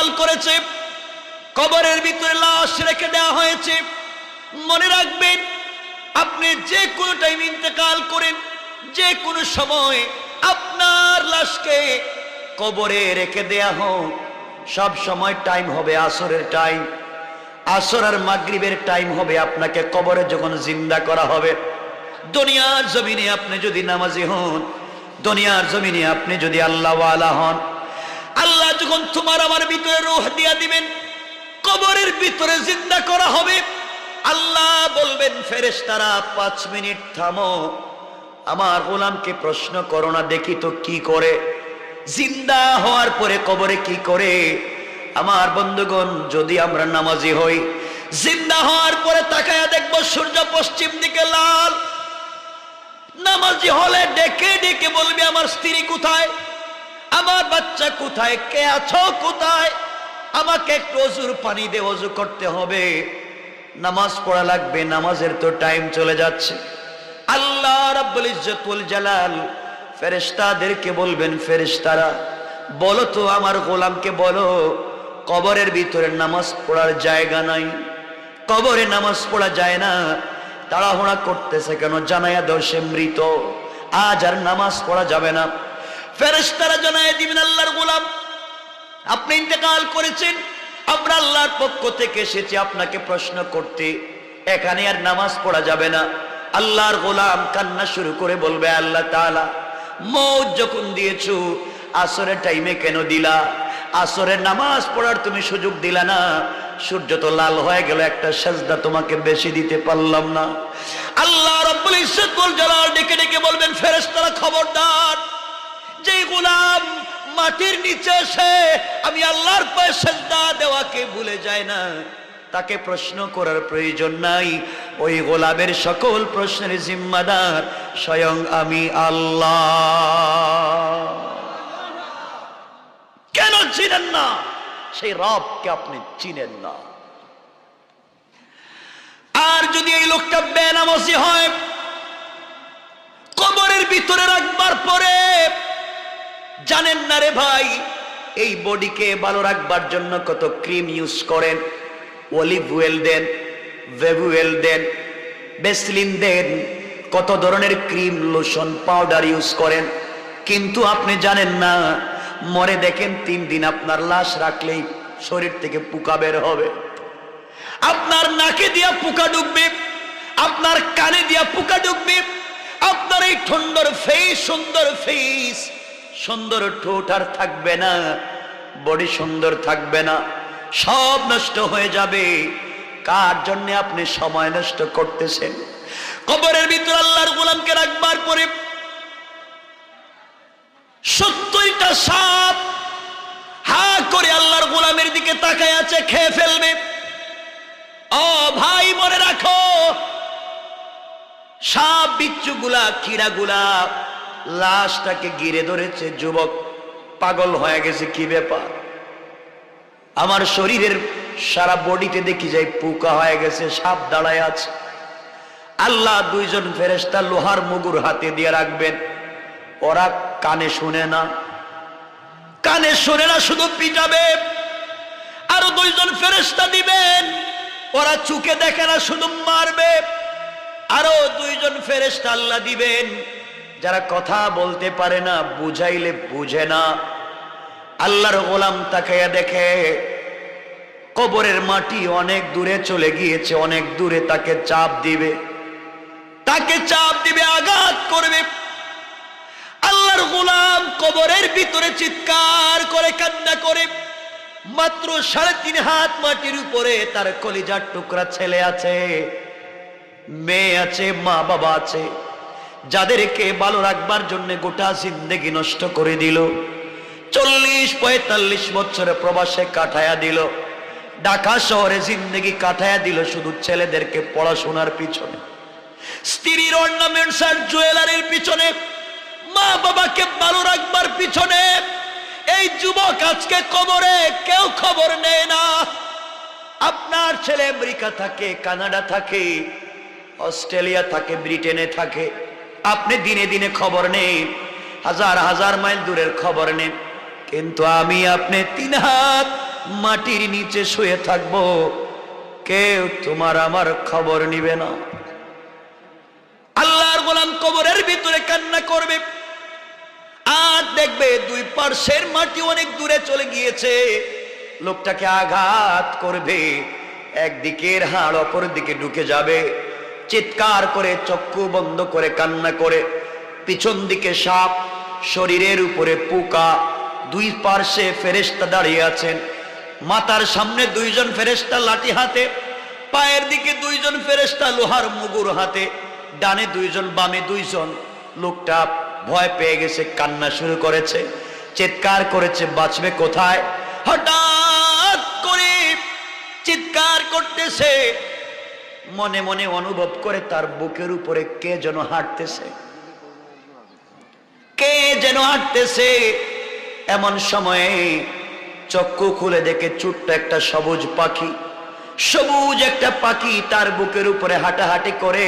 ইন্তেকাল করেছে, কবরের ভিতরে লাশ রেখে দেওয়া হয়েছে। মনে রাখবেন, আপনি যে কোনো টাইম ইন্তেকাল করেন, যে কোনো সময় আপনার লাশকে কবরে রেখে দেয়া হোক, সব সময় টাইম হবে আসরের টাইম। আসর আর মাগরিবের টাইম হবে আপনাকে কবরে যখন জিন্দা করা হবে। দুনিয়ার জমিনে আপনি যদি নামাজি হন, দুনিয়ার জমিনে আপনি যদি আল্লাহওয়ালা হন, আল্লাহ যখন তোমার আমার ভিতরে রূহ দিয়া দিবেন, কবরের ভিতরে জিন্দা করা হবে, আল্লাহ বলবেন ফেরেশতারা 5 মিনিট থামো, আমার গোলামকে প্রশ্ন করো না, দেখি তো কি করে, জিন্দা হওয়ার পরে কবরে কি করে। আমার বন্ধুগণ, যদি আমরা নামাজি হই, জিন্দা হওয়ার পরে তাকায়া দেখবো সূর্য পশ্চিম দিকে লাল। নামাজি হলে ডেকে ডেকে বলবে আমার স্ত্রী কোথায়, আমার বাচ্চা কোথায়, কে আছো কোথায়, আমাকে একটু ওযুর পানি দে, ওযু করতে হবে, নামাজ পড়া লাগবে, নামাজের তো টাইম চলে যাচ্ছে। আল্লাহ রাব্বুল ইজ্জত ওয়াল জালাল ফেরেশতাদেরকে বলবেন, ফেরেশতারা বলো তো আমার গোলামকে বলো, কবরের ভিতরে নামাজ পড়ার জায়গা নাই, কবরে নামাজ পড়া যায় না, তাড়াহুড়া করতেছে কেন, জানায়া দাও সে মৃত, আজ আর নামাজ পড়া যাবে না। ফেরেশতারা জানায়া দিবেন, আল্লাহর গোলাম আপনি ইন্তেকাল করেছেন, আমরা আল্লাহর পক্ষ থেকে এসেছি আপনাকে প্রশ্ন করতে, এখানে আর নামাজ পড়া যাবে না। আল্লাহর গোলাম কান্না শুরু করে বলবে, আল্লাহ তাআলা মওত যখন দিয়েছো, আসরের টাইমে কেন দিলা, আসরের নামাজ পড়ার তুমি সুযোগ দিলা না, সূর্য তো লাল হয়ে গেল, একটা সাজদা তোমাকে বেশি দিতে পারলাম না। আল্লাহ রাব্বুল ইজ্জত ওয়াল জালাল ডেকে ডেকে বলবেন, ফেরেশতারা খবরদার, যে গোলাম মাটির নিচে এসে আমি আল্লাহর পায়ে সাজদা দেওয়াকে ভুলে যায় না, তাকে প্রশ্ন করার প্রয়োজন নাই, ওই গোলামের সকল প্রশ্নের জিম্মাদার স্বয়ং আমি আল্লাহ। কেন চিনেন না? সেই রবকে আপনি চিনেন না। আর যদি এই লোকটা বেনামাজি হয়, কবরের ভিতরে রাখবার পরে জানেন না রে ভাই, এই বডিকে ভালো রাখবার জন্য কত ক্রিম ইউজ করেন, অলিভ অয়েল দেন, ভেবু অয়েল দেন, ভ্যাসলিন দেন, কত ধরনের ক্রিম, লোশন, পাউডার ইউজ করেন, কিন্তু আপনি জানেন না, মরে দেখেন 3 দিন আপনার লাশ রাখলেই শরীর থেকে পোকা বের হবে, আপনার নাকে দিয়া পোকা ঢুকবে, আপনার কানে দিয়া পোকা ঢুকবে, আপনার এই সুন্দর ফেস, সুন্দর ঠোঁট আর থাকবে না, বডি সুন্দর থাকবে না, সব নষ্ট হয়ে যাবে। কার জন্য আপনি সময় নষ্ট করতেছেন? কবরের ভিতর আল্লাহর গোলামকে রাখবার পরে 70টা সাপ হা করে আল্লাহর গোলামের দিকে তাকায় আছে, খেয়ে ফেলবে। ও ভাই মনে রাখো, সাপ বিচ্ছুগুলা, কীড়াগুলা লাশটাকে ঘিরে ধরেছে। যুবক পাগল হয়ে গেছে, কি ব্যাপার, আমার শরীরের সারা বডিতে দেখি যাই পোকা হয়ে গেছে, সাপ দাঁড়ায় আছে। আল্লাহ 2 জন ফেরেশতা লোহার মুগুর হাতে দিয়ে রাখবেন, ওরা কানে শুনে না, কানে শুনে না, শুধু পিটাবে। আরো 2 জন ফেরেশতা দিবেন, ওরা চোখে দেখে না, শুধু মারবে। আরো 2 জন ফেরেশতা আল্লাহ দিবেন, যারা কথা বলতে পারে না, বুঝাইলে বুঝে না। আল্লাহর গোলাম তাকায়া দেখে কবরের মাটি অনেক দূরে চলে গিয়েছে, অনেক দূরে, তাকে চাপ দিবে, তাকে চাপ দিবে, আঘাত করবে। আল্লাহর গোলাম কবরের ভিতরে চিৎকার করে কান্না করে, মাত্র 3.5 হাত মাটির উপরে তার কলিজার টুকরা ছেলে আছে, মেয়ে আছে, মা বাবা আছে, যাদেরকে ভালো রাখবার জন্য গোটা জিন্দেগি নষ্ট করে দিল, 40-45 বছরে প্রবাসে কাটায়া দিল, ঢাকা শহরে জিন্দেগি কাটায়া দিল শুধু ছেলেদেরকে পড়াশোনার পিছনে, স্ত্রীর অর্নামেন্টস আর জুয়েলারির পিছনে, মা বাবাকে ভালো রাখবার পিছনে। এই যুবক আজকে কবরে, কেউ খবর নেয় না। আপনার ছেলে আমেরিকা থাকে, কানাডা থাকে, অস্ট্রেলিয়া থাকে, ব্রিটেনে থাকে, আপনি দিনে দিনে খবর নেন, হাজার হাজার মাইল দূরের খবর নেন, কিন্তু আমি আপনি 3 হাত মাটির নিচে শুয়ে থাকবো, কেউ তোমার আমার খবর নিবে না। আল্লাহর গোলাম কবরের ভিতরে কান্না করবে, আর দেখবে দুই পার্শ্বের মাটি অনেক দূরে চলে গিয়েছে, লোকটাকে আঘাত করবে, একদিকের হাড় অপর দিকে ঢুকে যাবে, চিৎকার করে চক্ষু বন্ধ করে কান্না করে, পিছন দিকে সাপ, শরীরের উপরে পোকা, দুই পার্শ্বে ফেরেশতা দাঁড়িয়ে আছেন, মাথার সামনে দুইজন ফেরেশতা লাঠি হাতে, পায়ের দিকে দুইজন ফেরেশতা লোহার মুগুর হাতে, ডানে দুইজন বামে দুইজন। লোকটা ভয় পেয়ে গেছে, কান্না শুরু করেছে, চিৎকার করেছে, বাঁচবে কোথায়? হঠাৎ করে চিৎকার করতেছে, মনে মনে অনুভব করে তার বুকের উপরে কে যেন হাঁটতেছে, কে যেন হাঁটতেছে। এমন সময়ে চক্ষু খুলে দেখে ছোট্ট একটা সবুজ পাখি, সবুজ একটা পাখি তার বুকের উপরে হাঁটাহাঁটি করে।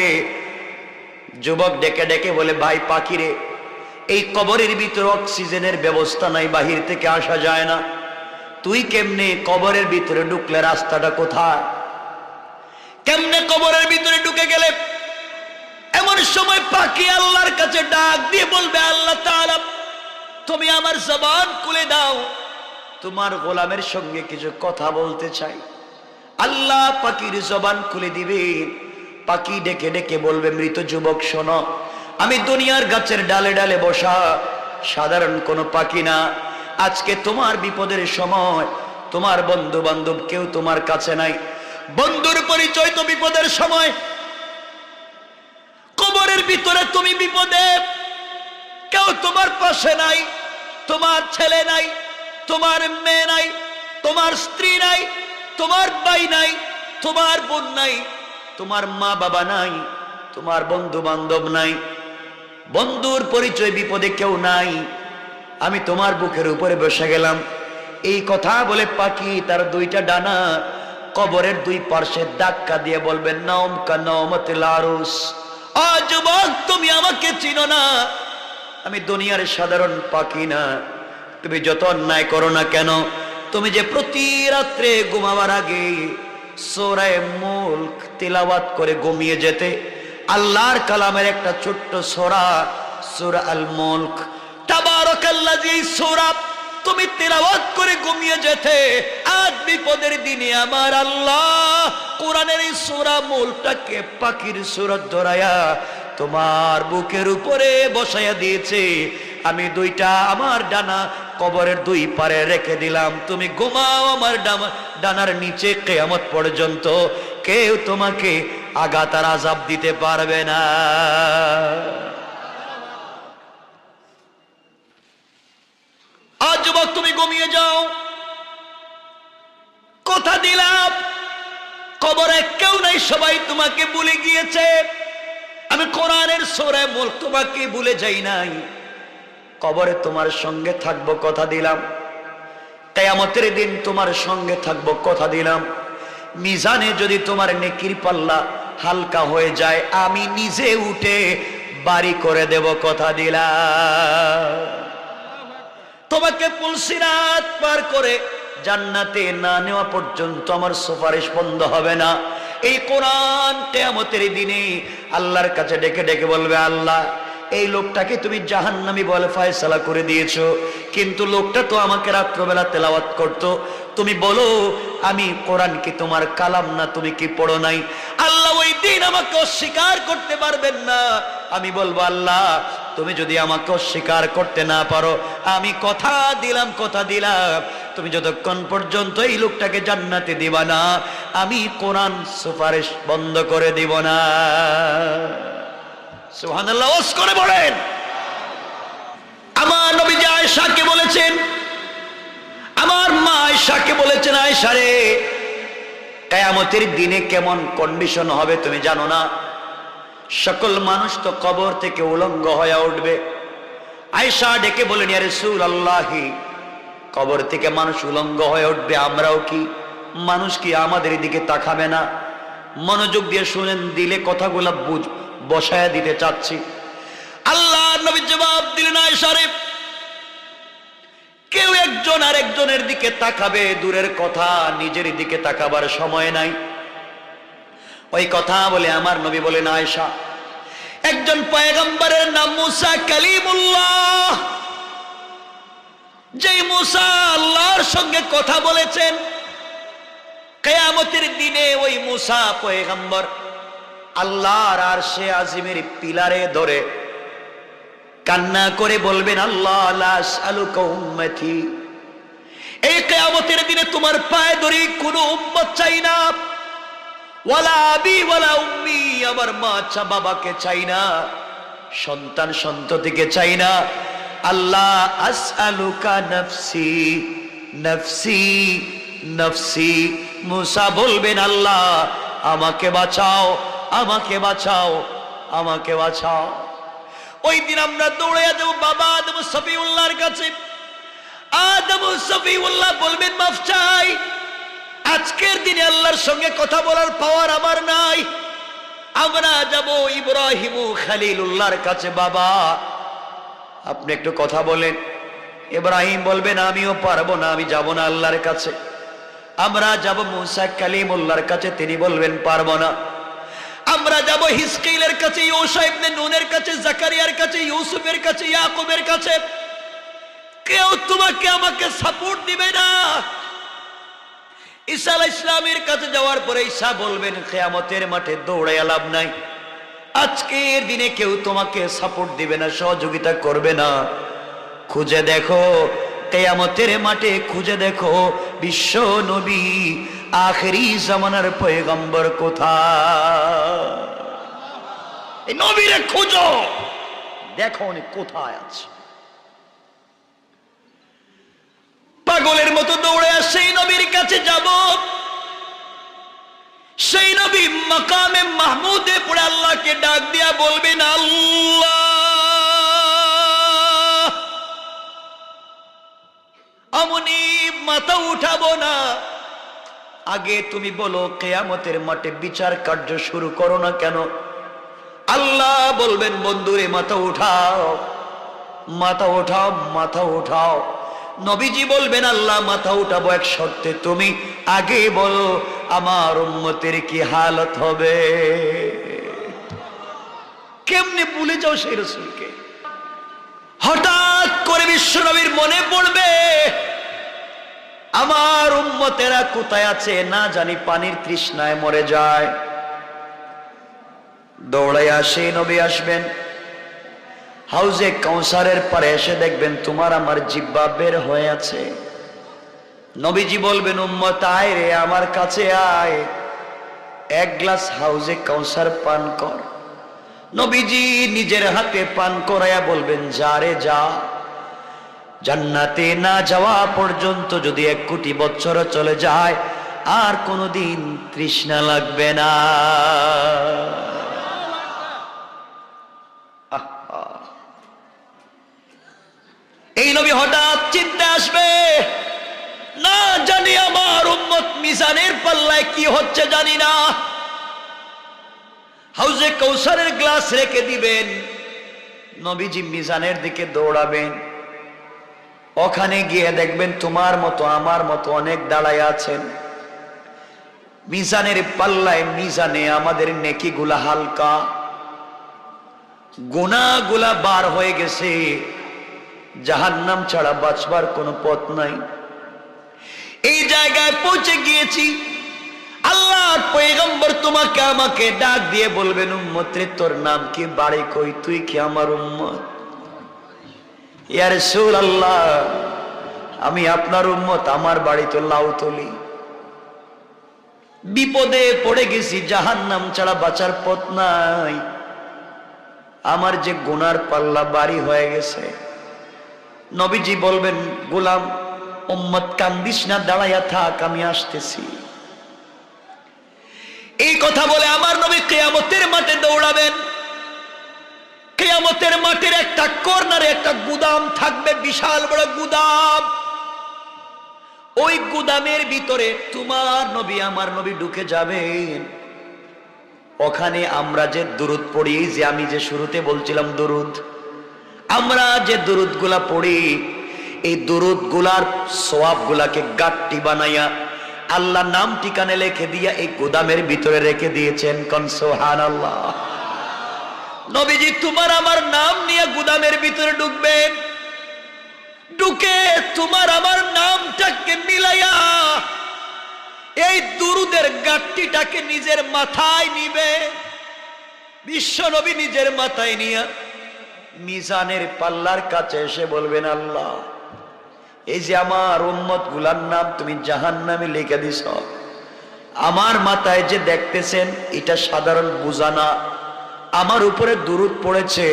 যুবক ডেকে ডেকে বলে, ভাই পাখি রে, এই কবরের ভিতরে অক্সিজেনের ব্যবস্থা নাই, বাহির থেকে আসা যায় না, তুই কেমনে কবরের ভিতরে ঢুকলে? রাস্তাটা কোথায়? কেমনে কবরের ভিতরে ঢুকে গেলে? এমন সময় পাখি আল্লাহর কাছে ডাক দিয়ে বলবে, আল্লাহ তাআলা তুমি আমার জবান খুলে দাও, তোমার গোলামের সঙ্গে কিছু কথা বলতে চাই। আল্লাহ পাখির জবান খুলে দিবে। পাখি ডেকে ডেকে বলবে, মৃত যুবক শোনো, আমি দুনিয়ার গাছের ডালে ডালে বসা সাধারণ কোনো পাখি না। আজকে তোমার বিপদের সময়, তোমার বন্ধু বান্ধব কেউ তোমার কাছে নাই, বন্ধুর পরিচয় তো বিপদের সময়। কবরের ভিতরে তুমি বিপদে, কেউ তোমার পাশে নাই, তোমার ছেলে নাই, তোমার মেয়ে নাই, তোমার স্ত্রী নাই, তোমার ভাই নাই, তোমার বোন নাই, তোমার মা বাবা নাই, তোমার বন্ধু বান্ধব নাই, বন্ধুর পরিচয় বিপদে কেউ নাই, আমি তোমার বুকের উপরে বসে গেলাম। এই কথা বলে পাখি তার দুইটা ডানা কবরের দুই পার্শ্বে ধাক্কা দিয়ে বলবে, নাওম কা নাওমাতিল আরুস, ও যুবক তুমি আমাকে চিনো না, আমি দুনিয়ার সাধারণ পাখি না। তুমি যত অন্যায় করো না কেন, তুমি যে প্রতি রাত্রে ঘুমাবার আগে সূরা মুলক তিলাওয়াত করে ঘুমিয়ে যেতে, আল্লাহর কালামের একটা ছোট্ট সূরা, সূরা আল মুলক, তাবারাকাল্লাযী সূরা তুমি তিলাওয়াত করে ঘুমিয়ে যেতে, আজ বিপদের দিনে আমার আল্লাহ কোরআনের এই সূরা মুলকটাকে পাখির সূরত ধরায়া তোমার বুকের উপরে বসায়া দিয়েছে। আমি দুইটা আমার ডানা কবরের দুই পারে রেখে দিলাম, তুমি ঘুমাও আমার ডানার নিচে, কিয়ামত পর্যন্ত কেউ তোমাকে আঘাত আর আযাব দিতে পারবে না। আজ যুবক তুমি ঘুমিয়ে যাও, কথা দিলাম কবরে কেউ নাই, সবাই তোমাকে ভুলে গিয়েছে। আমি কোরআনের সূরা মুলক তোমাকে ভুলে যাই নাই, কবরে তোমার সঙ্গে থাকবো, কথা দিলাম। কিয়ামতের দিন তোমার সঙ্গে থাকবো, কথা দিলাম। মিজানে যদি তোমার নেকির পাল্লা হালকা হয়ে যায়, আমি নিজে উঠে বাড়ি করে দেব, কথা দিলাম। তোমাকে পুলসিরাত পার করে জান্নাতে না নেওয়া পর্যন্ত আমার সুপারিশ বন্ধ হবে না। এই কোরআন কিয়ামতের দিনে আল্লাহর কাছে ডেকে ডেকে বলবে, আল্লাহ এই লোকটাকে তুমি জাহান্নামী বলে ফয়সালা করে দিয়েছো, কিন্তু লোকটা তো আমাকে রাত্রবেলা তেলাওয়াত করতো, তুমি বলো আমি কোরআন কি তোমার কালাম না, তুমি কি পড়ো নাই? আল্লাহ ওই দিন আমাকে অস্বীকার করতে পারবেন না। আমি বলবো, আল্লাহ তুমি যদি আমাকে অস্বীকার করতে না পারো, আমি কথা দিলাম, কথা দিলাম, তুমি যতক্ষণ পর্যন্ত এই লোকটাকে জান্নাতে দিবা না, আমি কোরআন সুপারিশ বন্ধ করে দিব না। সুবহানাল্লাহ, ওয়াজ করে বলেন। আমার নবী যে আয়েশাকে বলেছেন, আমার মা আয়েশাকে বলেছেন, আয়েশা রে কিয়ামতের দিনে কেমন কন্ডিশন হবে তুমি জানো না? সকল মানুষ তো কবর থেকে উলঙ্গ হয়ে উঠবে। আয়েশা ডেকে বলেন, ইয়া রাসূলুল্লাহ, কবর থেকে মানুষ উলঙ্গ হয়ে উঠবে, আমরাও কি, মানুষ কি আমাদের দিকে তাকাবে না? মনোযোগ দিয়ে শুনেন, দিলে কথাগুলো বসায়া দিতে চাচ্ছি। আল্লাহর নবী জবাব দিলেন, আয়েশা রে কেউ এক একজন আরেকজনের দিকে তাকাবে দূরের কথা, নিজের দিকে তাকাবার সময় নাই। ওই কথা বলে আমার নবী বলেন, আয়েশা, একজন পয়গম্বরের নাম মুসা কালিমুল্লাহ, যেই মুসা আল্লাহর সঙ্গে কথা বলেছেন, কিয়ামতের দিনে ওই মুসা পয়গম্বর আল্লাহর আরশে আজিমের পিলারে ধরে কান্না করে বলবেন, আল্লাহ লা আসআলুকা উম্মতি, এই কিয়ামতের দিনে তোমার পায়ে ধরে কোনো উম্মত চাই না, ওয়ালা আবি ওয়ালা উম্মি, আমার মা আচ্ছা বাবাকে চাই না, সন্তান সন্ততিকে চাই না, আল্লাহ আসআলুকা নফসি নফসি নফসি। মুসা বলবেন, আল্লাহ আমাকে বাঁচাও, আমাকে বাঁচাও, আমাকে বাঁচাও। ওই দিন আমরা দৌড়ে যাব বাবা আদম সফিউল্লাহর কাছে। আদম সফিউল্লাহ বলবেন, মাফ চাই, আজকের দিনে আল্লাহর সঙ্গে কথা বলার পাওয়ার আমার নাই। আমরা যাব ইব্রাহিম খলিলুল্লাহর কাছে, বাবা আপনি একটু কথা বলেন। ইব্রাহিম বলবেন, আমিও পারবো না, আমি যাব না আল্লাহর কাছে। আমরা যাব মুসা কালিমুল্লাহর কাছে, তিনি বলবেন পারবো না। আমরা যাব হিজকিলের কাছে, ইউসা ইবনে নুনের কাছে, জাকারিয়ার কাছে, ইউসুফের কাছে, ইয়াকুবের কাছে, কেউ তোমাকে আমাকে সাপোর্ট দিবে না। ঈসা আলাইহিস সালামের কাছে যাওয়ার পরে ঈসা বলবেন, কিয়ামতের মাঠে দৌড়াইয়া লাভ নাই, আজকের দিনে কেউ তোমাকে সাপোর্ট দিবে না, সহযোগিতা করবে না। খুঁজে দেখো কিয়ামতের মাঠে, খুঁজে দেখো বিশ্ব নবী আখেরি জামানার পয়গম্বর কোথায়। এই নবীরে খুঁজো, দেখো উনি কোথায় আছে। পাগলের মতো দৌড়ে সেই নবীর কাছে যাব। সেই নবী মাকামে মাহমুদে পড়ে আল্লাহকে ডাক দিয়া বলবেন, আল্লাহ আমনি মাথা উঠাবো না, আগে তুমি বলো কিয়ামতের মাঠে বিচার কার্য শুরু করো না কেন? আল্লাহ বলবেন, বন্ধুরে মাথা উঠাও, মাথা উঠাও, মাথা উঠাও। নবীজি বলবেন, আল্লাহ মাথা উঠাবো এক শর্তে, তুমি আগে বলো আমার উম্মতের কি হালত হবে। কেমনে ভুলে যাও সেই রাসূলকে? হঠাৎ করে বিশ্ব নবীর মনে পড়বে আমার উম্মতেরা কোথায় আছে, না জানি পানির তৃষ্ণায় মরে যায়। দৌড়াইয়া সেই নবী আসবেন, হাউজে কাউসারের পারে এসে দেখবেন তোমার আমার জিহ্বা বের হয়ে আছে। নবীজি বলবেন, উম্মত আয় রে, আমার কাছে আয়, এক গ্লাস হাউজে কাউসার পান কর। নবীজি নিজের হাতে পান করাইয়া বলবেন, যা রে যা, জান্নাতে না যাওয়া পর্যন্ত যদি 1 কোটি বছর চলে যায় আর কোনোদিন তৃষ্ণা লাগবে না। এই নবী হঠাৎ চিন্তা আসবে, না জানি আমার উম্মত মিজানের পাল্লায় কি হচ্ছে জানি না। হাউজে কাউসারের গ্লাস রেখে দিবেন, নবীজি মিজানের দিকে দৌড়াবেন। ওখানে গিয়ে দেখবেন তোমার মতো আমার মতো অনেক দাঁড়ায় আছেন। মিজানের পাল্লায়, মিজানে আমাদের নেকিগুলা হালকা, গুনাহগুলা বার হয়ে গেছে, জাহান্নাম ছাড়া বাঁচবার কোনো পথ নাই। এই জায়গায় পৌঁছে গিয়েছি, আল্লাহর পয়গম্বর তোমাকে আমাকে ডাক দিয়ে বলবেন, উম্মত রে তোর নাম কি, বাড়ি কই, তুই কি আমার উম্মত? ইয়া রাসূলুল্লাহ, আমি আপনার উম্মত, আমার বাড়ি তো লাউতলি, বিপদে পড়ে গেছি, জাহান্নাম ছাড়া বাঁচার পথ নাই, আমার যে গুনার পাল্লা বাড়ি হয়ে গেছে। নবীজি বলবেন, গোলাম উম্মত কান্দিস না, দাঁড়াইয়া থাক, আমি আসতেছি। এই কথা বলে আমার নবী কিয়ামতের মাঠে দৌড়াবেন। কিয়ামতের মাঠের একটা কর্নারে একটা গুদাম থাকবে, বিশাল বড় গুদাম। ওই গুদামের ভিতরে তোমার নবী আমার নবী ঢুকে যাবেন। ওখানে আমরা যে দুরুদ পড়ি, যে আমি যে শুরুতে বলছিলাম দুরুদ, আমরা যে দুরুদ গুলা পড়ি, এই দুরুদ গুলার সওয়াব গুলাকে গাট্টি বানাইয়া আল্লাহ নাম ঠিকানা লিখে দিয়া এই গোদামের ভিতরে রেখে দিয়েছেন। কোন সুবহানাল্লাহ। নবীজি তোমার আমার নাম নিয়ে গোদামের ভিতরে ঢুকবেন, ঢুকে তোমার আমার নামটাকে মিলাইয়া এই দুরুদের গাট্টিটাকে নিজের মাথায় নিবে। বিশ্ব নবী নিজের মাথায় নিয়া মিজানের পাল্লার কাছে এসে বলবেন, আল্লাহ এই যে আমার উম্মত গুলার নাম তুমি জাহান্নামে লিখে দিছ, আমার মাথায় যে দেখতেছেন এটা সাধারণ বোঝা না, আমার উপরে দুরুদ পড়েছে,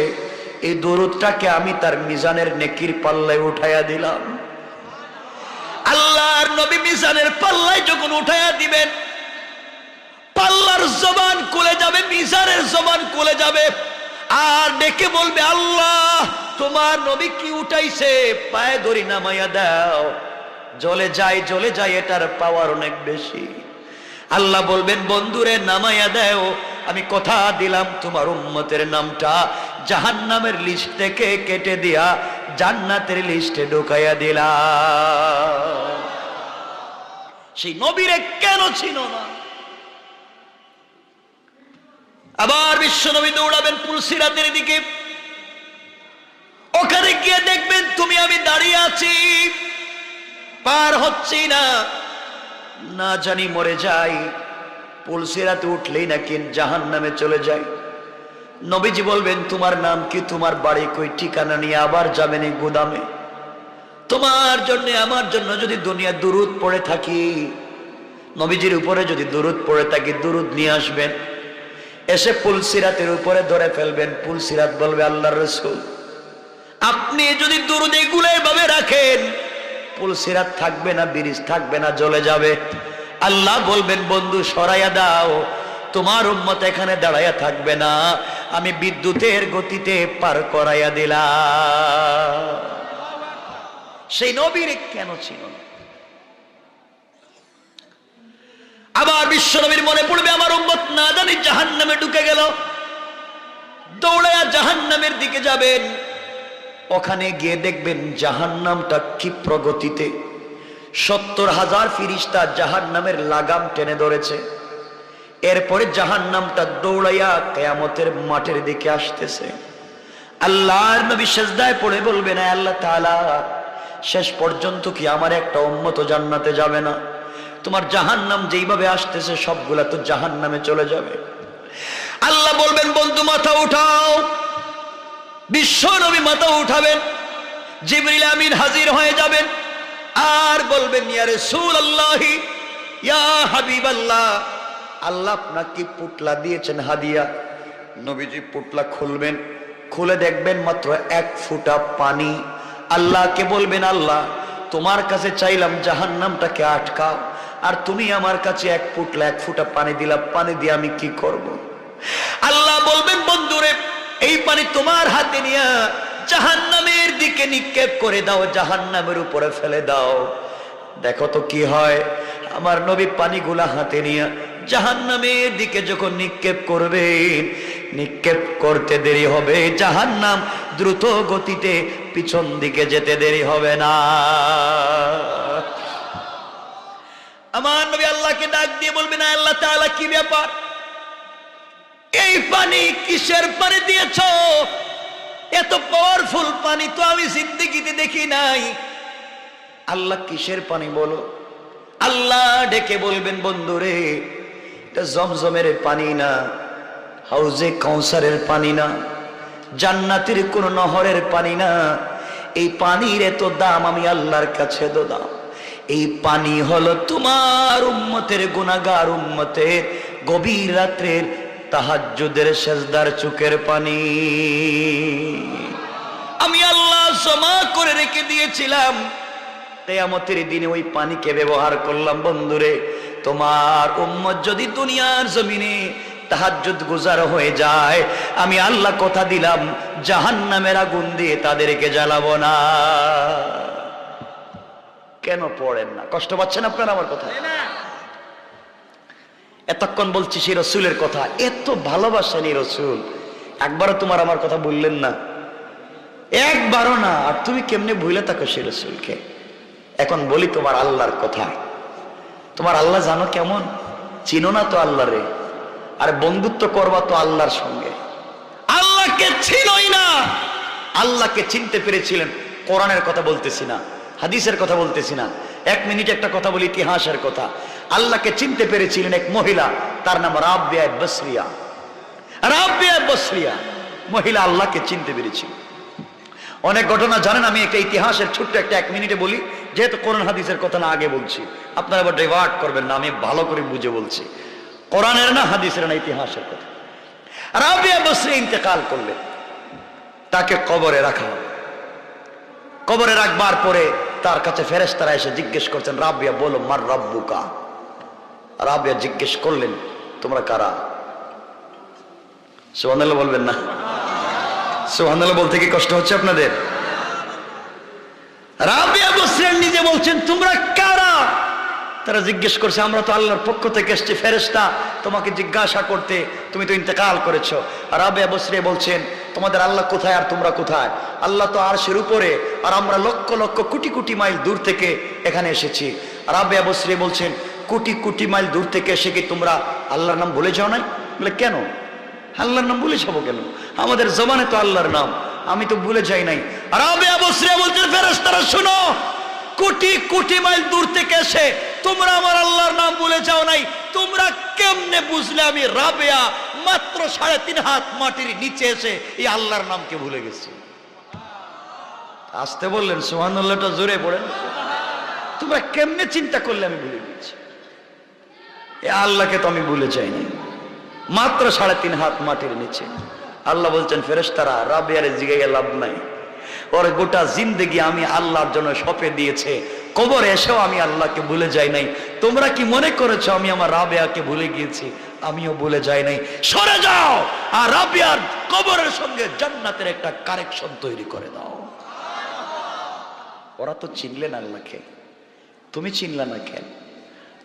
এই দুরুদটাকে আমি তার মিজানের নেকির পাল্লায় উঠাইয়া দিলাম। আল্লাহর নবী মিজানের পাল্লায় যখন উঠাইয়া দিবেন, পাল্লার জবান খুলে যাবে, মিজানের জবান খুলে যাবে, আর ডেকে বলবে, আল্লাহ তোমার নবী কি উঠাইছে, পায়ে ধরি নামাইয়া দাও। জ্বলে যায়, এটার পাওয়ার অনেক বেশি। আল্লাহ বলবেন, বন্ধুরে নামাইয়া দাও, আমি কথা দিলাম তোমার উম্মতের নামটা জাহান্নামের লিস্ট থেকে কেটে দিয়া জান্নাতের লিস্টে ঢুকাইয়া দিলাম। সেই নবীরে কেন ছিল না? আবার বিশ্ব নবী দৌড়াবেন পুলসিরাতের দিকে, ওখানে গিয়ে দেখবেন তুমি আমি দাঁড়িয়ে আছি, পার হচ্ছি না, না জানি মরে যাই। পুলসিরাতে উঠলেই নাকি জাহান্নামে চলে যায়। নবীজি বলবেন, তোমার নাম কি, তোমার বাড়ি কই, ঠিকানা নিয়ে আবার যাবেন এই গোদামে। তোমার জন্য আমার জন্য যদি দুনিয়া দুরুদ পড়ে থাকি, নবীজির উপরে যদি দুরুদ পড়ে থাকি, দুরুদ নিয়ে আসবেন, এসে পুলসিরাতের উপরে ধরে ফেলবেন। পুলসিরাত বলবে, আল্লাহর রাসূল আপনি যদি দুরুদ এগুলো এভাবে রাখেন, পুলসিরাত থাকবে না, ব্রিজ থাকবে না, জ্বলে যাবে। আল্লাহ বলবেন, বন্ধু সরাইয়া দাও, তোমার উম্মত এখানে দাঁড়াইয়া থাকবে না, আমি বিদ্যুতের গতিতে পার করাইয়া দিলাম। সেই নবীর কেন ছিল না? আবার বিশ্ব নবীর মনে পড়বে, আমার উম্মত না জানি জাহান্নামে ঢুকে গেল, দৌড়াইয়া জাহান্নামের দিকে যাবেন। ওখানে গিয়ে দেখবেন জাহান্নামটা কি প্রগতিতে, 70,000 ফিরিস্তা জাহান্নামের লাগাম টেনে ধরেছে। এরপরে জাহান্নামটা দৌড়াইয়া কিয়ামতের মাঠের দিকে আসতেছে। আল্লাহর নবী সিজদায় পড়ে বলবেন, আল্লাহ তাআলা শেষ পর্যন্ত কি আমার একটা উম্মত জান্নাতে যাবে না? তোমার জাহান্নাম যেইভাবে আসতেছে সবগুলা তো জাহান্নামে চলে যাবে। আল্লাহ বলবেন, বন্ধু মাথা উঠাও। বিশ্ব নবী মাথা উঠাবেন, জিবরিল আমিন হাজির হয়ে যাবেন, আর বলবেন, ইয়া রাসূলুল্লাহ, ইয়া হাবিবাল্লাহ, আল্লাহ আপনাকে পুটলা দিয়েছেন হাদিয়া। নবীজি পুটলা খুলবেন, খুলে দেখবেন মাত্র 1 ফোঁটা পানি। আল্লাহকে বলবেন, আল্লাহ তোমার কাছে চাইলাম জাহান্নামটাকে আটকাও, আর তুমি আমার কাছে 1 ফোঁটা পানি দিলা, পানি দিয়ে আমি কি করব? আল্লাহ বলবেন, বন্ধুরে এই পানি তোমার হাতে নিয়ে জাহান্নামের দিকে নিক্ষেপ করে দাও, জাহান্নামের উপরে ফেলে দাও, দেখো তো কি হয়। আমার নবী পানিগুলা হাতে নিয়ে জাহান্নামের দিকে যখন নিক্ষেপ করবেন, নিক্ষেপ করতে দেরি হবে, জাহান্নাম দ্রুত গতিতে পিছন দিকে যেতে দেরি হবে না। আমার নবী আল্লাহকে ডাক দিয়ে বলবেন, আল্লাহ তাআলা কি ব্যাপার, এই পানি কিসের পানি দিয়েছো? এত পাওয়ারফুল পানি তো আমি জিন্দেগিতে দেখি নাই। আল্লাহ কিসের পানি বলো? আল্লাহ ডেকে বলবেন, বন্ধুরে এটা জমজমের পানি না, হাউজে কাউসারের পানি না, জান্নাতের কোন নহরের পানি না। এই পানির এত দাম আমি আল্লাহর কাছে দাম। এই পানি হলো তোমার উম্মতের গুনাহগার উম্মতের গভীর রাত্রের তাহাজ্জুদের সেজদার চোখের পানি। আমি আল্লাহ জমা করে রেখে দিয়েছিলাম, কিয়ামতের দিনে ওই পানিকে ব্যবহার করলাম। বন্ধুরে তোমার উম্মত যদি দুনিয়ার জমিনে তাহাজ্জুদ গুজার হয়ে যায়, আমি আল্লাহ কথা দিলাম জাহান্নামের আগুন দিয়ে তাদেরকে জ্বালাবো না। কেন পড়েন না? কষ্ট পাচ্ছেন আপনারা আমার কথা? এতক্ষণ বলছি সেই রসুলের কথা, এত ভালোবাসেন এই রসুল, একবারও তোমার আমার কথা বললেন না। একবারও না। আর তুমি কেমনে ভুলে থাকো সে রাসূলকে? এখন বলি তোমার আল্লাহর কথা। তোমার আল্লাহ জানো কেমন? চিনো না তো আল্লাহ রে। আর বন্ধুত্ব করবা তো আল্লাহর সঙ্গে। আল্লাহকে চিনোই না। আল্লাহকে চিনতে পেরেছিলেন। কোরআনের কথা বলতেছি না, হাদিসের কথা বলতেছি না, 1 মিনিট একটা কথা বলি, ইতিহাসের কথা। আল্লাহকে চিনতে পেরেছিলেন এক মহিলা, তার নাম রাবিয়া বসরিয়া। রাবিয়া বসরিয়া মহিলা আল্লাহকে চিনতে পেরেছিল। অনেক ঘটনা জানেন। আমি একটা ইতিহাসের ছোট্ট একটা 1 মিনিটে বলি, যেহেতু কোরআন হাদিসের কথা না আগে বলছি, আপনারা আবার ডাইভার্ট করবেন না, আমি ভালো করে বুঝে বলছি। কোরআনের না, হাদিসের না, ইতিহাসের কথা। রাবিয়া বসরি ইন্তেকাল করলেন, তাকে কবরে রাখা হবে। কবরে রাখবার পরে তার কাছে ফেরেশতারা এসে জিজ্ঞেস করছেন, রাবিয়া বলো মার রাব্বুকা। রাবিয়া জিজ্ঞেস করলেন, তোমরা কারা? সুবহানাল্লাহ বলবেন না? সুবহানাল্লাহ বলতে কি কষ্ট হচ্ছে আপনাদের? রাবিয়া বসরি নিজে বলছেন, তোমরা কারা? তারা জিজ্ঞেস করছে, আমরা তো আল্লাহর পক্ষ থেকে এসেছি ফেরেশতা তোমাকে জিজ্ঞাসা করতে, তুমি তো ইন্তেকাল করেছো। আর রাবিয়া বসরি বলছেন, তোমাদের আল্লাহ কোথায় আর তোমরা কোথায়? আল্লাহ তো আরশের উপরে, আর আমরা লক্ষ লক্ষ কোটি কোটি মাইল দূর থেকে এখানে এসেছি। রাবিয়া বসরি বলছেন, কোটি কোটি মাইল দূর থেকে এসে কি তোমরা আল্লাহর নাম ভুলে যাও নাই? বলে কেন? আল্লাহর নাম ভুলে যাবো কেন? আমাদের জবানে তো আল্লাহর নাম, আমি তো ভুলে যাই নাই। রাবিয়া বসরি বলছেন, ফেরেশতারা শোনো, কোটি কোটি মাইল দূর থেকে এসে তোমরা আমার আল্লাহর নাম ভুলে যাও নাই। তোমরা কেমনে বুঝলে আমি রাবিয়া মাত্র 3.5 হাত মাটির নিচে এসে এই আল্লাহর নামকে ভুলে গেছি? আসতে বললেন, সুবহানাল্লাহটা জোরে পড়েন। তোমরা কেমনে চিন্তা করলে আমি ভুলে গেছি? এই আল্লাহকে তো আমি ভুলে যাইনি, মাত্র 3.5 হাত মাটির নিচে। আল্লাহ বলছেন, ফেরেশতারা রাবিয়ারে জিগাইয়া লাভ নাই, ওর গোটা জিন্দেগি আমি আল্লাহর জন্য সঁপে দিয়েছে, কবরে এসেও আমি আল্লাহকে ভুলে যাই নাই। তোমরা কি মনে করেছো আমি আমার রাবিয়াকে ভুলে গিয়েছি? আমিও ভুলে যাই নাই। সরে যাও, আর রাবিয়ার কবরের সঙ্গে জান্নাতের একটা কানেকশন তৈরি করে দাও। ওরা তো চিনলেন আল্লাহকে, তুমি চিনলে না কেন?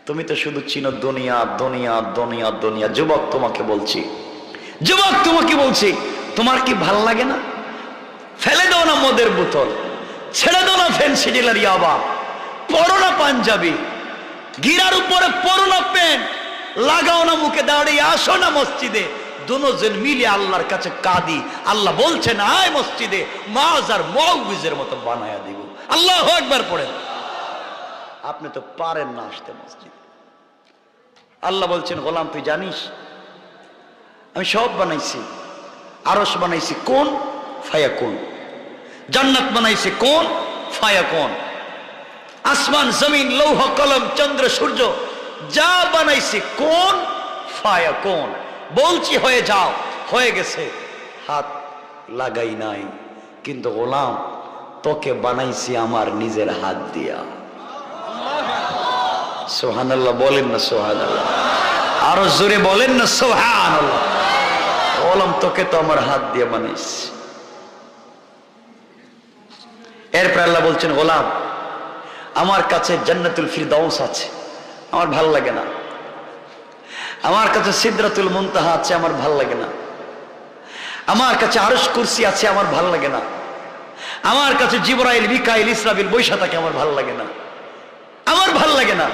তুমি তো শুধু চিনো দুনিয়া দুনিয়া দুনিয়া দুনিয়া। যুবক তোমাকে বলছি, যুবক তোমাকে বলছি, তোমার কি ভাল লাগে না? ফেলে দাও না মদের বোতল, ছেড়ে দাও না ফ্যান্সি ডিলার ইয়াবা, পরো না পাঞ্জাবি, গিরার উপরে পরো না প্যান্ট, লাগাও না মুখে দাঁড়িয়ে, আসো না মসজিদে, দুজন মিলে আল্লাহর কাছে কাঁদি। আল্লাহ বলছেন, আয় মসজিদে, মাজ আর মুআউযের মতো বানায়া দিব। আল্লাহু আকবার পড়েন। আপনি তো পারেন না আসতে মসজিদে। আল্লাহ বলছেন, গোলাম তুই জানিস আমি সব বানাইছি, আরশ বানাইছি কোন? ফায়াকুন। জান্নাত বানাইছি কোন? ফায়াকুন। আসমান জমিন লৌহ কলম চন্দ্র সূর্য যা বানাইছি কোন? ফায়াকুন। বলছি হয়ে যাও, হয়ে গেছে, হাত লাগাই নাই। কিন্তু গোলাম তোকে বানাইছি আমার নিজের হাত দিয়া। সুবহানাল্লাহ বলেন না? সুবহানাল্লাহ আরো জোরে বলেন না? সুবহানাল্লাহ। গোলাম তোকে তো আমার হাত দিয়ে বানাইছি। এরপর আল্লাহ বলছেন, গোলাম আমার কাছে জান্নাতুল ফিরদাউস আছে, আমার ভাল লাগে না। আমার কাছে সিদরাতুল মুনতাহা আছে, আমার ভাল লাগে না। আমার কাছে আরশ কুরসি আছে, আমার ভাল লাগে না। আমার কাছে জিবরাইল মিকাইল ইসরাফিল বৈশা থাকে, আমার ভাল লাগে না। আমার ভাল লাগে না।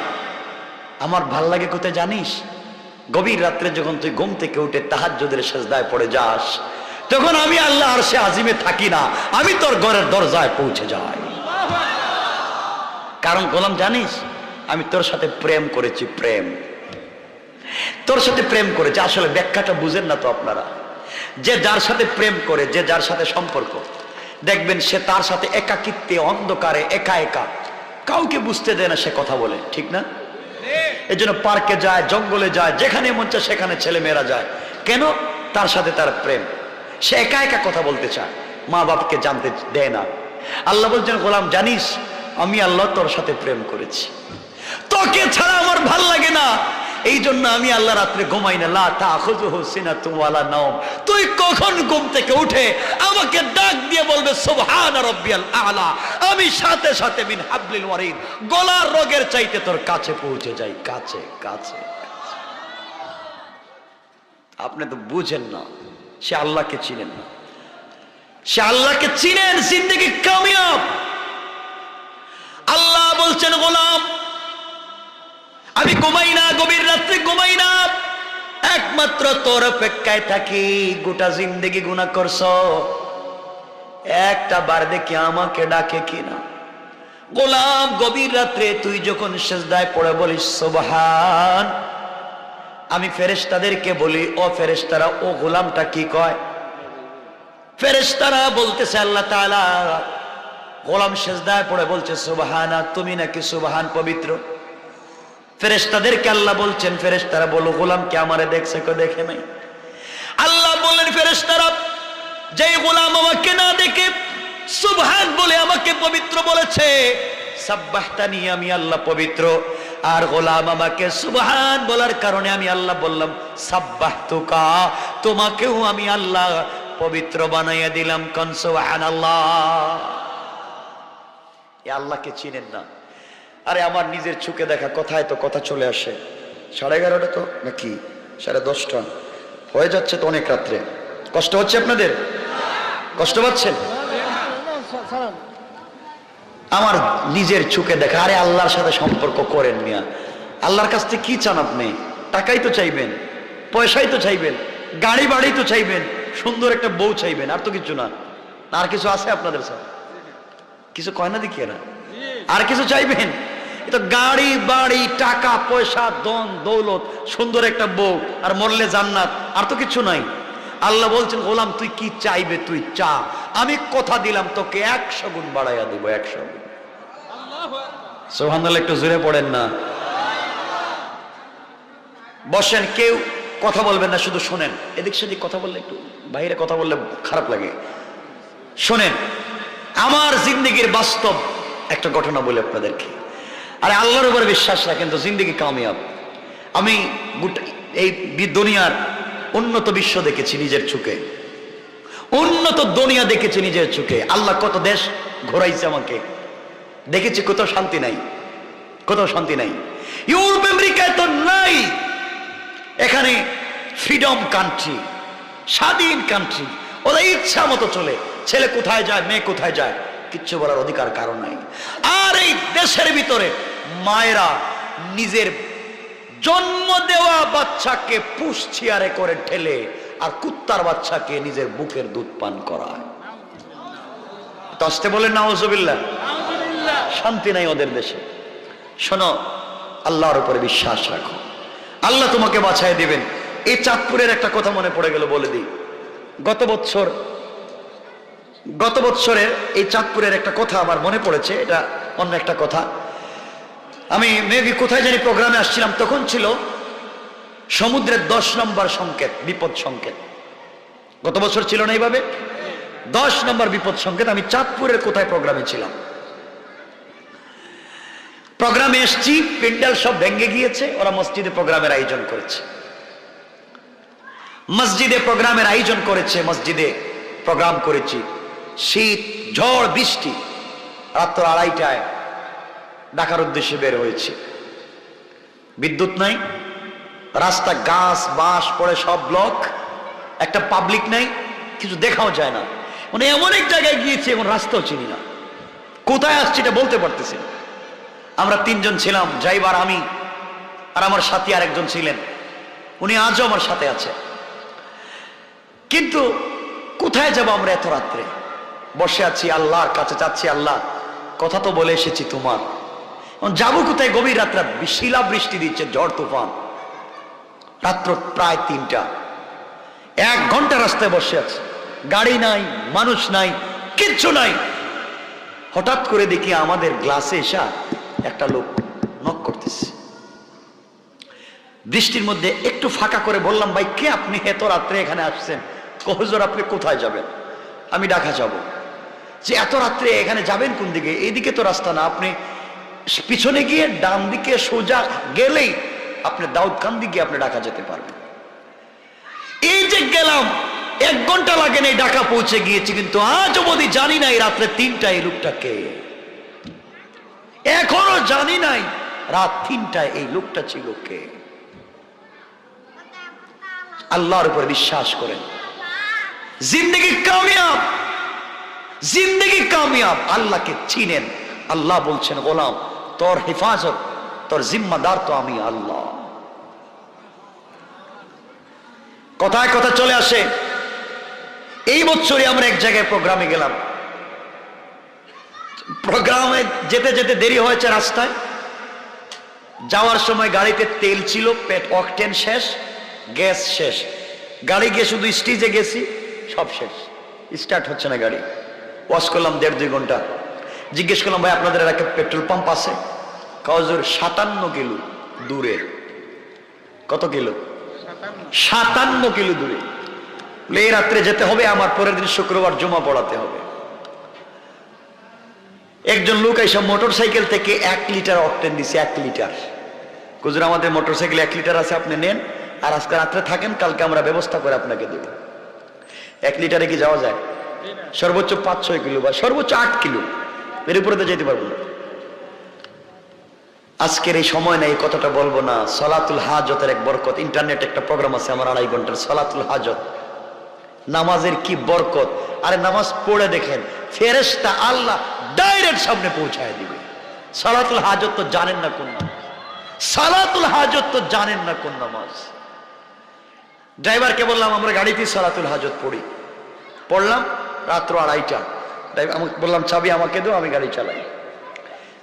আমার ভাল লাগে কোথায় জানিস? গভীর রাত্রে যখন তুই ঘুম থেকে উঠে তাহাজ্জুদের সিজদায় পড়ে যাস, তখন আমি আল্লাহ আরশে আজিমে থাকি না, আমি তোর ঘরের দরজায় পৌঁছে যাই। কারণ গোলাম জানিস আমি তোর সাথে প্রেম করেছি। প্রেম, তোর সাথে প্রেম করেছি। আসলে ব্যাখ্যাটা বুঝেন না তো আপনারা। যে যার সাথে প্রেম করে, যে যার সাথে সম্পর্ক, দেখবেন সে তার সাথে একাকিত্বে অন্ধকারে একা একা, কাউকে বুঝতে দেয় না সে কথা বলে, ঠিক না? এই জন্য পার্কে যায়, জঙ্গলে যায়, যেখানে মন চায় সেখানে ছেলে মেয়েরা যায়। কেন? তার সাথে তার প্রেম। সে একা একা কথা বলতে চায়, মা বাপকে জানতে দেয় না। আল্লাহ বলছেন, গোলাম জানিস আমি আল্লাহ তোর সাথে প্রেম করেছি, তোকে ছাড়া আমার ভাল লাগে না। এই জন্য আমি আল্লাহ রাত্রে ঘুমাই না। লা তাখুযুহু সিনাতুন ওয়ালা নাওম। তুই কখন ঘুম থেকে উঠে আমাকে ডাক দিয়ে বলবে সুবহান রাব্বিয়াল আ'লা, আমি সাথে সাথে মিন হাবলিল ওয়ারিদ, গলার রগের চাইতে তোর কাছে পৌঁছে যাই, কাছে কাছে। আপনি তো বুঝেন না, সে আল্লাহকে চিনেন না। সে আল্লাহকে চিনেন, জিন্দেগি কামিয়াব। আল্লাহ বলছেন গোলাম আমি ঘুমাই না, গভীর রাত্রে ঘুমাই না, একমাত্র তোর অপেক্ষায় থাকি। গোটা জিন্দেগি গুনাহ করছো, একটা বার দেখি আমাকে ডাকে কিনা। গোলাম গভীর রাত্রে তুই যখন সিজদায় পড়ে বলিস সুবহান, আমি ফেরেশতাদেরকে বলি ও ফেরেশতারা, ও গোলামটা কি কয়? ফেরেশতারা বলতেছে আল্লাহ তাআলা গোলাম সিজদায় পড়ে বলছে সুবহানা, তুমি নাকি সুবহান পবিত্র। ফেরেশতাদেরকে আল্লাহ বলছেন ফেরেশতারা বলো গোলামকে আমারে দেখছে কো দেখে নাই। আল্লাহ বলেন ফেরেশতারা যেই গোলাম আমাকে না দেখে সুবহান বলে আমাকে পবিত্র বলেছে, সাব্বাহতানি আমি আল্লাহ পবিত্র, আর গোলাম আমাকে সুবহান বলার কারণে আমি আল্লাহ বললাম সাব্বাহতুকা, তোমাকেও আমি আল্লাহ পবিত্র বানাইয়া দিলাম। কোন সুবহানাল্লাহ। এই আল্লাহকে চিনেন না? আরে আমার নিজের চোখে দেখা কথায় তো কথা চলে আসে। 11:30 তো নাকি 10:30 হয়ে যাচ্ছে তো, অনেক রাত্রে। কষ্ট হচ্ছে আপনাদের? কষ্ট পাচ্ছেন? আমার নিজের চোখে দেখা। আরে আল্লাহর সাথে সম্পর্ক করেন মিয়া। আল্লাহর কাছ থেকে কি চান আপনি? টাকাই তো চাইবেন, পয়সাই তো চাইবেন, গাড়ি বাড়ি তো চাইবেন, সুন্দর একটা বউ চাইবেন, আর তো কিছু না। আর কিছু আছে আপনাদের সাথে? কিছু কয় না দেখি না, আর কিছু চাইবেন? তো গাড়ি বাড়ি টাকা পয়সা ধন দৌলত সুন্দর একটা বউ আর মরলে জান্নাত, আর তো কিছু নাই। আল্লাহ বলছেন গোলাম তুই কি চাইবে তুই চা, আমি কথা দিলাম তোকে 100 গুণ বাড়াইয়া দিব। 100 গুণ। সুবহানাল্লাহ। একটু জোরে পড়েন না। বসেন, কেউ কথা বলবেন না, শুধু শোনেন। এদিক সেদিক কথা বললে, একটু বাইরে কথা বললে খারাপ লাগে। শোনেন, আমার জিন্দেগির বাস্তব একটা ঘটনা বলি আপনাদেরকে। আরে আল্লাহর উপরে বিশ্বাস রাখেন তো জিন্দেগি কামিয়াব। আমি এই দুনিয়ার উন্নত বিশ্ব দেখেছি নিজের চোখে, উন্নত দুনিয়া দেখেছি নিজের চোখে। আল্লাহ কত দেশ ঘোরাইছে আমাকে, দেখেছি কোথাও শান্তি নাই, কোথাও শান্তি নাই। ইউরোপ আমেরিকায় তো নাই। এখানে ফ্রিডম কান্ট্রি, স্বাধীন কান্ট্রি, ওদের ইচ্ছা মতো চলে। ছেলে কোথায় যায়, মেয়ে কোথায় যায়, কিচ্ছু বলার অধিকার কারণ নাই। আর এই দেশের ভিতরে মায়েরা নিজের জন্ম দেওয়া বাচ্চাকে পুশ চেয়ারে করে ঠেলে আর কুত্তার বাচ্চাকে নিজের বুকের দুধ পান করায়। আসতে বলেন নাউজুবিল্লাহ। শান্তি নাই ওদের দেশে। শোনো, আল্লাহর উপরে বিশ্বাস রাখো, আল্লাহ তোমাকে বাঁচায় দিবেন। এই চাঁদপুরের একটা কথা মনে পড়ে গেল, বলে দিই। গত বছরের এই চাঁদপুরের একটা কথা আমার মনে পড়েছে। এটা অন্য একটা কথা। আমি মেবি কোথায় জানি প্রোগ্রামে আসছিলাম, তখন ছিল সমুদ্রের 10 নম্বর সংকেত, বিপদ সংকেত। গত বছর ছিল না এইভাবে 10 নম্বর বিপদ সংকেত। আমি চাঁদপুরের কোথায় প্রোগ্রামে ছিলাম, প্রোগ্রামে এসছি, প্যান্ডেল সব ভেঙে গিয়েছে। ওরা মসজিদে প্রোগ্রামের আয়োজন করেছে, মসজিদে প্রোগ্রামের আয়োজন করেছে, মসজিদে প্রোগ্রাম করেছি। শীত, ঝড়, বৃষ্টি। রাত্র 2:30টায় ঢাকার উদ্দেশ্যে বের হয়েছে। বিদ্যুৎ নাই, রাস্তা গাছ বাঁশ পড়ে সব ব্লক, একটা পাবলিক নাই, কিছু দেখাও যায় না। মানে এমন এক জায়গায় গিয়েছি এখন রাস্তাও চিনি না, কোথায় আসছি এটা বলতে পারতেছি না। আমরা 3 জন ছিলাম, ড্রাইভার, আমি আর আমার সাথী আরেকজন ছিলেন, উনি আজও আমার সাথে আছে। কিন্তু কোথায় যাব আমরা এত রাত্রে? বসে আছি, আল্লাহর কাছে চাচ্ছি, আল্লাহ কথা তো বলে এসেছি তোমার, যাবো কোথায়? গভীর রাত্রে শিলা বৃষ্টি দিচ্ছে, ঝড় তুফান। রাত্র প্রায় 3টা, 1 ঘন্টা রাস্তায় বসে আছে, গাড়ি নাই, মানুষ নাই, কিচ্ছু নাই। হঠাৎ করে দেখি আমাদের গ্লাসে এসা একটা লোক নক করতেছে। বৃষ্টির মধ্যে একটু ফাঁকা করে বললাম, ভাই কে আপনি? এত রাত্রে এখানে আসছেন? হুজুর আপনি কোথায় যাবেন? আমি ঢাকা যাব। যে এত রাত্রে এখানে যাবেন কোন দিকে? এইদিকে তো রাস্তা না, আপনি পিছনে গিয়ে ডান দিকে সোজা গেলেই আপনি দাউদকান্দি গিয়ে আপনি ঢাকা যেতে পারবেন। এই যে গেলাম, 1 ঘন্টা লাগে নাই, ঢাকা পৌঁছে গিয়েছি। কিন্তু আজ অবধি জানি না এই রাত্রে 3টায় এই লোকটা কে। এখনো জানি নাই রাত 3টায় এই লোকটা ছিল কে। আল্লাহর উপর বিশ্বাস করেন, জিন্দেগি কামিয়াব। জিন্দগি কামিয়াব। আল্লাহকে চিনেন। আল্লাহ বলছেন গোলাম তোর হেফাজত, তোর জিম্মাদার তো আমি আল্লাহ। কথায় কথা চলে আসে, এই বছরই আমরা এক জায়গায় প্রোগ্রামে গেলাম। প্রোগ্রামে যেতে যেতে দেরি হয়েছে, রাস্তায় যাওয়ার সময় গাড়িতে তেল ছিল, অকটেন শেষ, গ্যাস শেষ। গাড়ি গিয়ে শুধু স্টেজে গেছি, সব শেষ, স্টার্ট হচ্ছে না গাড়ি। ওয়াশ করলাম 1.5-2 ঘন্টা। জিজ্ঞেস করলাম ভাই আপনাদের এলাকায় পেট্রোল পাম্প আছে? কাউজুর 57 কিলো দূরে। কত কিলো? 57 কিলো দূরে। এই রাত্রে যেতে হবে, আমার পরের দিন শুক্রবার জমা পড়াতে হবে। একজন লোক এসব মোটর সাইকেল থেকে 1 লিটার অকটেন দিছে। 1 লিটার। হুজুর আমাদের মোটর সাইকেল 1 লিটার আছে, আপনি নেন, আর আজকে রাত্রে থাকেন, কালকে আমরা ব্যবস্থা করে আপনাকে দেব। 1 লিটারে কি যাওয়া যায়? সর্বোচ্চ 5-6 কিলো বা সর্বোচ্চ 8 কিলো, এর উপরে তো যেতে পারবো না। আজকের এই সময় নাই, এই কথাটা বলবো না। সলাতুল হাজতের এক বরকত। ইন্টারনেট একটা প্রোগ্রাম আছে আমার 2.5 ঘন্টার, সলাতুল হাজত। নামাজের কি বরকত! আরে নামাজ পড়ে দেখেন, ফেরেশতা আল্লাহ ডাইরেক্ট সামনে পৌঁছায় দিবে। সালাতুল হাজত তো জানেন না কোন নামাজ। সালাতুল হাজত তো জানেন না কোন নামাজ। ড্রাইভারকে বললাম আমরা গাড়িতেই সালাতুল হাজত পড়ি। পড়লাম রাত্র 2:30টা। আমাকে বললাম চাবি আমাকে দাও, আমি গাড়ি চালাই।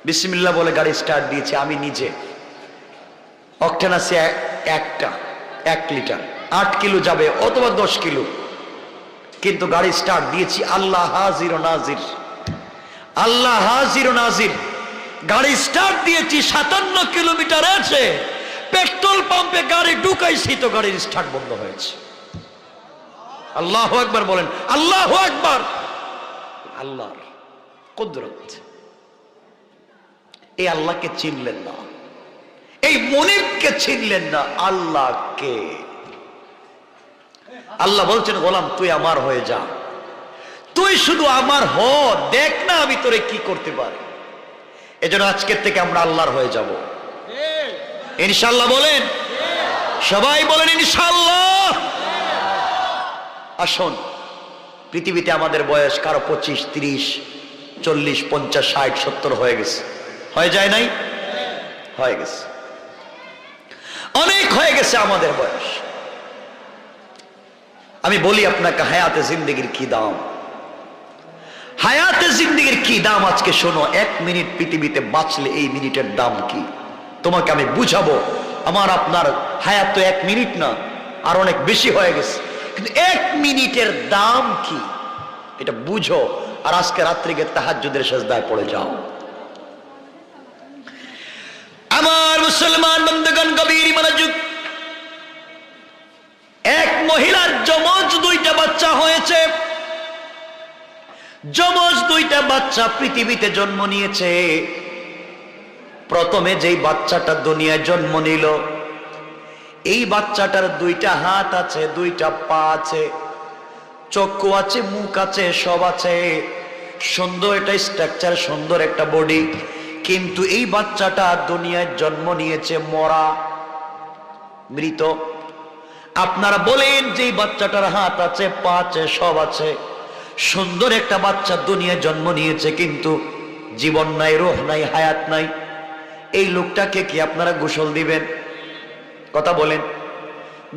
বিসমিল্লাহ বলে গাড়ি স্টার্ট দিয়েছি। আমি নিজে অকটেন আছে 1 লিটার, 8 কিলো যাবে অথবা 10 কিলো, কিন্তু গাড়ি স্টার্ট দিয়েছি। আল্লাহ হাজির ও নাজির, আল্লাহ হাজির ও নাজির। গাড়ি স্টার্ট দিয়েছি, 57 কিলোমিটার আছে। পেট্রোল পাম্পে গাড়ি ঢুকাইছি তো গাড়ির স্টার্ট বন্ধ হয়েছে। আল্লাহু আকবার বলেন, আল্লাহু আকবার। আল্লাহর কুদরত। এই আল্লাহকে চিনলেন না, এই মনিবকে চিনলেন না। আল্লাহকে আল্লাহ বলছেন গোলাম তুই আমার হয়ে যা, তুই শুধু আমার হ, দেখ না আমি তোরে কি করতে পারি। এজন্য আজকের থেকে আমরা আল্লাহর হয়ে যাব ইনশাআল্লাহ। বলেন সবাই, বলেন ইনশাআল্লাহ। আসুন, পৃথিবীতে আমাদের বয়স কারো 25, 30, 40, 50, 60, 70 হয়ে গেছে। হয়ে যায় নাই? হয়ে গেছে, অনেক হয়ে গেছে আমাদের বয়স। আমি বলি আপনাকে হায়াতে জিন্দেগির কি দাম, হায়াতে জিন্দেগির কি দাম আজকে শোনো। 1 মিনিট পৃথিবীতে বাঁচলে এই মিনিটের দাম কি তোমাকে আমি বুঝাবো। আমার আপনার হায়াত তো 1 মিনিট না, আর অনেক বেশি হয়ে গেছে, কিন্তু 1 মিনিটের দাম কি এটা বুঝো। আর আজকে রাত্রে গিয়ে তাহাজ্জুদের সিজদায় পড়ে যাও। আমার মুসলমান বন্ধুগণ, গভীর মনোযোগ। এক মহিলার যমজ 2টা বাচ্চা হয়েছে। যমজ 2টা বাচ্চা পৃথিবীতে জন্ম নিয়েছে। প্রথমে যেই বাচ্চাটা দুনিয়ায় জন্ম নিল, এই বাচ্চাটার 2টা হাত আছে, 2টা পা আছে, চক্ষু আছে, মুখ আছে, সব আছে, সুন্দর একটা স্ট্রাকচার, সুন্দর একটা বডি। কিন্তু এই বাচ্চাটা দুনিয়ায় জন্ম নিয়েছে মরা, মৃত। আপনারা বলেন যে এই বাচ্চাটার হাত আছে, পা আছে, সব আছে, সুন্দর একটা বাচ্চা দুনিয়ায় জন্ম নিয়েছে, কিন্তু জীবন নাই, রূহ নাই, হায়াত নাই। এই লোকটাকে কি আপনারা গোসল দিবেন? কথা বলেন।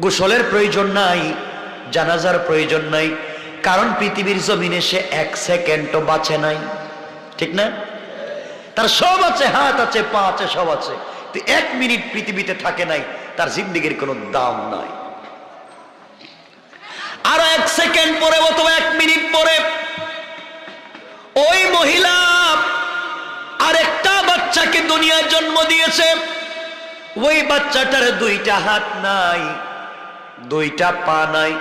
গোসলের প্রয়োজন নাই, জানাজার প্রয়োজন নাই, কারণ পৃথিবীর জমিনে সে 1 সেকেন্ডও বাঁচে নাই, ঠিক না? তার সব আছে, হাত আছে, পা আছে, সব আছে, 1 মিনিট পৃথিবীতে থাকে নাই, তার জিন্দেগির কোনো দাম নাই। আরো 1 সেকেন্ড পরে অথবা 1 মিনিট পরে ওই মহিলা আরেকটা বাচ্চাকে দুনিয়ায় জন্ম দিয়েছে। ওই বাচ্চাটার 2টা হাত নাই, 2টা পা নাই,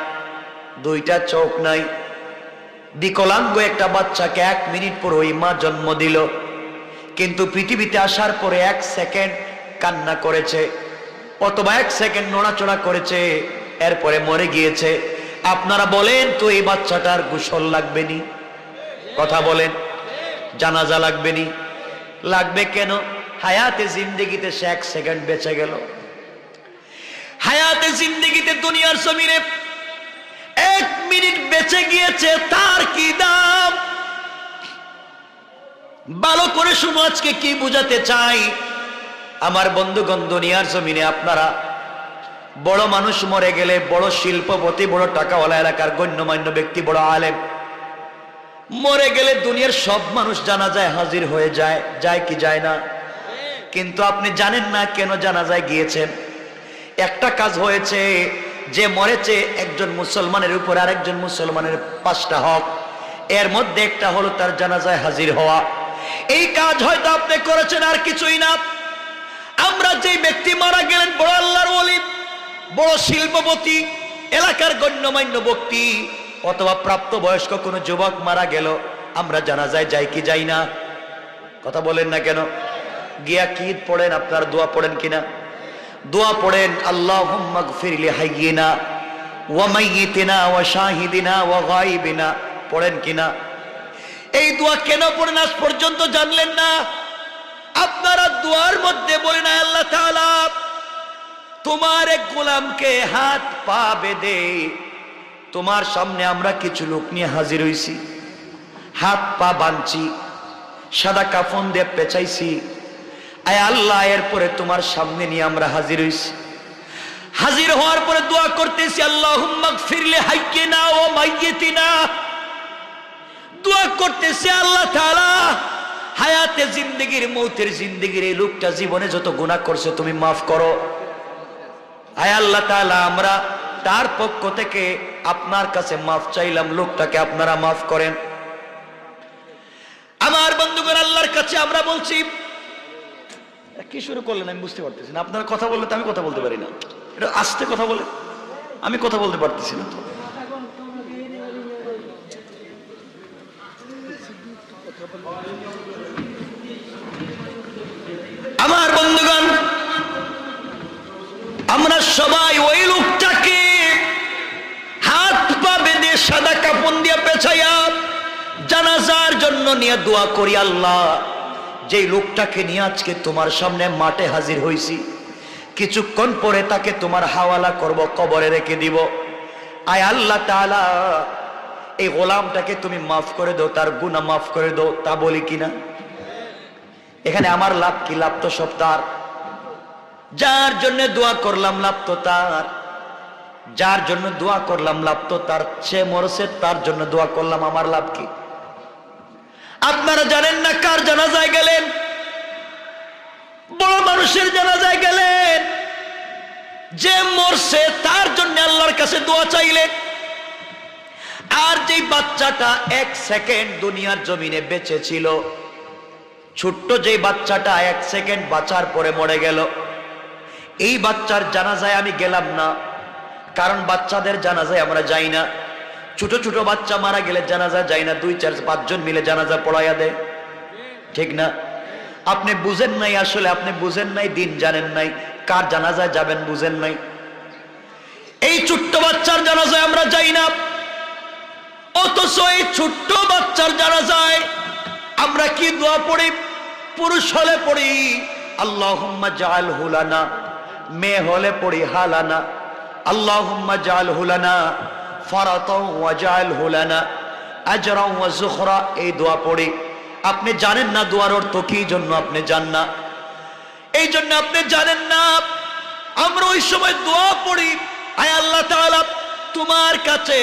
2টা চোখ নাই, বিকলাঙ্গ একটা বাচ্চাকে 1 মিনিট পর ওই মা জন্ম দিল। কিন্তু পৃথিবীতে আসার পরে 1 সেকেন্ড কান্না করেছে অথবা 1 সেকেন্ড নড়াচড়া করেছে, এরপরে মরে গিয়েছে। আপনারা বলেন তো এই বাচ্চাটার গোসল লাগবে নি? কথা বলেন। জানাজা লাগবে নি? লাগবে কেন? হায়াতে জিন্দেগিতে সে 1 সেকেন্ড বেঁচে গেল। হায়াতে জিন্দেগিতে দুনিয়ার জমিনে 1 মিনিট বেঁচে গিয়েছে, তার কি দাম? ভালো করে শুনো, আজকে কি বুঝাতে চাই। আমার বন্ধুগণ, দুনিয়ার জমিনে আপনারা বড় মানুষ মরে গেলে, বড় শিল্পপতি, বড় টাকাওয়ালা, এলাকার গণ্যমান্য ব্যক্তি, বড় আলেম মরে গেলে দুনিয়ার সব মানুষ জানাজায় হাজির হয়ে যায়, যায় কি যায় না? কিন্তু আপনি জানেন না কেন জানাজায় গিয়েছেন। একটা কাজ হয়েছে, যে মরেছে একজন মুসলমানের উপর আরেকজন মুসলমানের 5টা হক, এর মধ্যে একটা হলো তার জানাজায় হাজির হওয়া। এই কাজ হয়তো আপনি করেছেন, আর কিছুই না। আমরা যে ব্যক্তি মারা গেলেন, বড় আল্লাহর ওলি, বড় শিল্পপতি, এলাকার গণ্যমান্য ব্যক্তি, অথবা প্রাপ্তবয়স্ক কোনো যুবক মারা গেল, আমরা জানাজায় যাই কি যাই না? কথা বলেন না কেন? গিয়া কি পড়েন? আপনার দোয়া পড়েন কিনা? দোয়া পড়েন, আল্লাহুম্মা গফির লি হাইয়িনা ওয়া মাইয়িতিনা ওয়া শাহিদিনা ওয়া গায়িবিনা, পড়েন কিনা? এই দোয়া কেন পড়েন আজ পর্যন্ত জানলেন না? আপনারা দোয়ার মধ্যে বলেন, আল্লাহ তাআলা তোমার এক গোলামকে হাত পা বেঁধে তোমার সামনে আমরা কিছু লোক নিয়ে হাজির হইছি, হাত পা বাঁধছি, সাদা কাফন দিয়ে পেঁচাইছি, আয় আল্লাহ এরপরে তোমার সামনে নিয়ে আমরা হাজির হইছি। হাজির হওয়ার পরে দোয়া করতেছি, আল্লাহুম্মা গফির লি হাইয়িনা ওয়া মাইয়িতিনা, দোয়া করতেছি আল্লাহ তাআলা হায়াতে জিন্দেগির, মৌতের জিন্দেগির এই লোকটা জীবনে যত গুনাহ করছে তুমি মাফ করো। আয় আল্লাহ তাআলা আমরা তার পক্ষ থেকে আপনার কাছে মাফ চাইলাম, লোকটাকে আপনারা মাফ করেন। আমার বন্ধুগণ, আল্লাহর কাছে আমরা বলছি, কি শুরু করলেন আমি বুঝতে পারতেছি না। আপনারা কথা বললে তো আমি কথা বলতে পারি না, এটা আস্তে কথা বলে, আমি কথা বলতে পারতেছি না তো। আমার বন্ধুগণ, আমরা সবাই ওই লোকটাকে হাত পা বেঁধে সাদা কাপড় দিয়ে পেঁচাইয়া জানাজার জন্য নিয়ে দোয়া করি, আল্লাহ যেই লোকটাকে নিয়ে আজকে তোমার সামনে মাঠে হাজির হইছি, কিছুক্ষণ পরে তাকে তোমার হাওয়ালা করব, কবরে রেখে দিব। আয় আল্লাহ তাআলা এই গোলামটাকে তুমি মাফ করে দাও, তার গুনাহ মাফ করে দাও। তা বলি কিনা? এখানে আমার লাভ কি? লাভ তো সব তার। যার জন্য দোয়া করলাম লাভ তো তার, যার জন্য দোয়া করলাম লাভ তো তার। সে মরছে, তার জন্য দোয়া করলাম, আমার লাভ কি? আপনারা জানেন না কার জানাজায় গেলেন? বড় মানুষের জানাজায় গেলেন, যে মরছে তার জন্য আল্লাহর কাছে দোয়া চাইলেন। আর যে বাচ্চাটা 1 সেকেন্ড দুনিয়ার জমিনে বেঁচে ছিল, ছোট্ট যে বাচ্চাটা 1 সেকেন্ড বাঁচার পরে মরে গেল, এই বাচ্চার জানাজায় আমি গেলাম না, কারণ বাচ্চাদের জানাজায় আমরা যাই না। ছোট ছোট বাচ্চা মারা গেলে জানাজা যাই না, 2, 4, 5 জন মিলে জানাজা পড়াইয়া দেয়, ঠিক না? আপনি বুঝেন নাই, আসলে আপনি বুঝেন নাই, দিন জানেন নাই, কার জানাজায় যাবেন বুঝেন নাই। এই ছোট্ট বাচ্চার জানাজায় আমরা যাই না, অথচ এই ছোট্ট বাচ্চার জানাজায় আমরা কি দোয়া পড়ি? পুরুষ হলে পড়ি আল্লাহুম্মা জাআলহু লানা, মেয়ে হলে পড়ি হালানা, আল্লাহুম্মা জাআলহু লানা ফারাতাও ওয়া জাআলহু লানা আজরাও ওয়া যুখরা, এই দোয়া পড়ি। আপনি জানেন না দোয়ার অর্থ কি, জন্য আপনি জান না, এই জন্য আপনি জানেন না। আমরা ওই সময় দোয়া পড়ি, আয় আল্লাহ তাআলা তোমার কাছে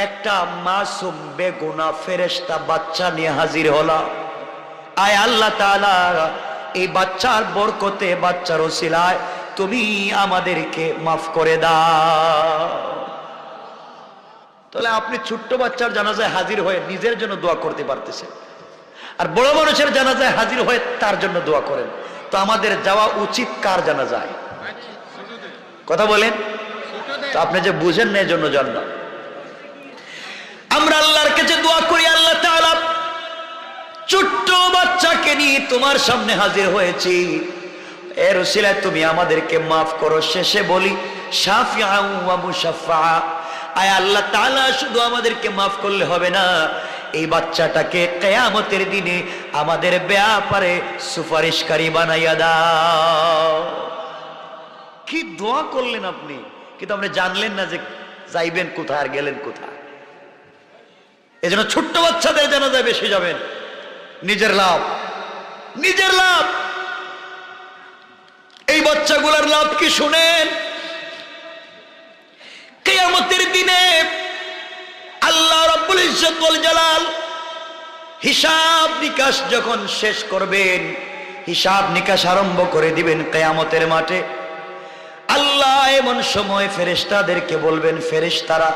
একটা মাসুম বেগুনাহ ফেরেশতা বাচ্চা নিয়ে হাজির হলো, আয় আল্লাহ তাআলা এই বাচ্চার বরকতে, বাচ্চার ওসিলায় তুমি আমাদেরকে মাফ করে দাও। তাহলে আপনি ছোট্ট বাচ্চার জানাজায় হাজির হয়ে নিজের জন্য দোয়া করতে পারতেছেন, আর বড় মানুষের জানাজায় হাজির হয়ে তার জন্য দোয়া করেন। তো আমাদের যাওয়া উচিত কার জানাজায়? কথা বলেন তো, আপনি যে বুঝেন না এজন্য যান না। আমরা আল্লাহর কাছে দোয়া করি, আল্লাহ তাআলা ছোট্ট বাচ্চাকে নিয়ে তোমার সামনে হাজির হয়েছি, এর উসিলায় তুমি আমাদেরকে মাফ করো। শেষে বলি শাফিআ ওয়া মুশাফফা, আয় আল্লাহ তাআলা শুধু আমাদেরকে মাফ করলে হবে না, এই বাচ্চাটাকে কিয়ামতের দিনে আমাদের ব্যাপারে সুপারিশকারী বানাইয়া দাও। কি দোয়া করলেন আপনি, কিন্তু আপনি জানলেন না যে যাইবেন কোথায় আর গেলেন কোথায়। এজন্য ছোট্ট বাচ্চাদের জানাজায় বেশি যাবেন, নিজের লাভ, নিজের লাভ। এই বাচ্চাগুলোর লাভ কি শুনেন? কিয়ামতের দিনে আল্লাহ রাব্বুল ইজ্জত ওয়াল জালাল হিসাব নিকাশ যখন শেষ করবেন, হিসাব নিকাশ আরম্ভ করে দিবেন কিয়ামতের মাঠে, আল্লাহ এমন সময় ফেরেশতাদেরকে বলবেন, ফেরেশতারা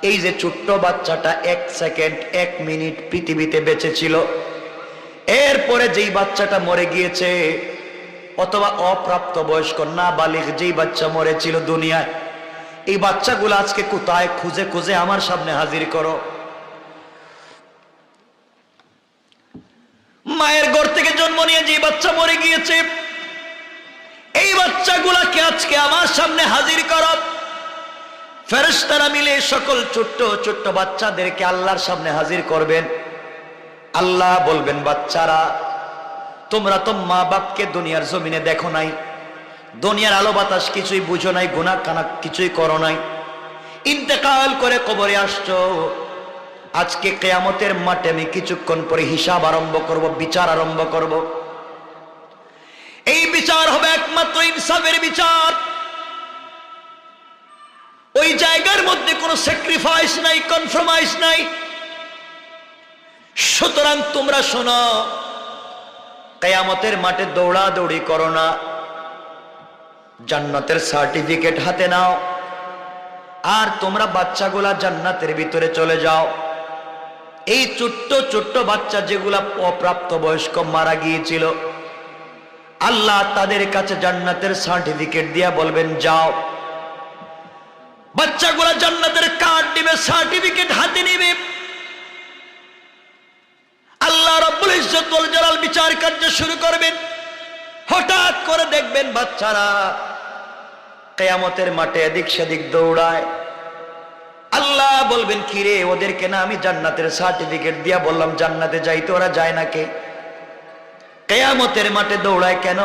এই যে ছোট্ট বাচ্চাটা 1 সেকেন্ড 1 মিনিট পৃথিবীতে বেঁচে ছিল, এরপরে যেই বাচ্চাটা মরে গিয়েছে, অথবা অপ্রাপ্ত বয়স্ক না বালিগ যেই বাচ্চা মরেছিল দুনিয়ায়, এই বাচ্চাগুলো আজকে কোথায় খুঁজে খুঁজে আমার সামনে হাজির করো। মায়ের ঘর থেকে জন্ম নিয়ে যে বাচ্চা মরে গিয়েছে, এই বাচ্চাগুলাকে আজকে আমার সামনে হাজির করো। ফেরেশতারা মিলে সকল ছোট্ট ছোট্ট বাচ্চাদেরকে আল্লাহর সামনে হাজির করবেন। আল্লাহ বলবেন, বাচ্চারা তোমরা তো মা বাপকে দুনিয়ার জমিনে দেখো নাই, দুনিয়ার আলো বাতাস কিছুই বুঝো নাই, গুনাহ কানা কিছুই করো নাই, ইন্তেকাল করে কবরে আসছো। আজকে কিয়ামতের মাঠে আমি কিছুক্ষণ পরে হিসাব আরম্ভ করব, বিচার আরম্ভ করব। এই বিচার হবে একমাত্র ইনসাফের বিচার। ওই জায়গার মধ্যে কোনো স্যাক্রিফাইস নাই, কনফার্মাইজ নাই। সুতরাং তোমরা শোনো, কিয়ামতের মাঠে দৌড়াদৌড়ি করো না, জান্নাতের সার্টিফিকেট হাতে নাও, আর তোমরা বাচ্চাগুলা জান্নাতের ভিতরে চলে যাও। এই ছোট্ট ছোট্ট বাচ্চা যেগুলা অপ্রাপ্ত বয়স্ক মারা গিয়েছিল, আল্লাহ তাদের কাছে জান্নাতের সার্টিফিকেট দিয়া বলবেন, যাও। বাচ্চাগুলা জান্নাতের কার্ড দিবে, সার্টিফিকেট হাতে নিবে। আল্লাহ রাব্বুল ইজ্জত ওয়াল জালাল বিচার কার্য শুরু করবেন। হঠাৎ করে দেখবেন বাচ্চারা কিয়ামতের মাঠে এদিক সেদিক দৌড়ায়। আল্লাহ বলবেন, কি রে, ওদেরকে না আমি জান্নাতের সার্টিফিকেট দিয়া বললাম জান্নাতে যাইতে, ওরা যায় না কে? কিয়ামতের মাঠে দৌড়ায় কেন?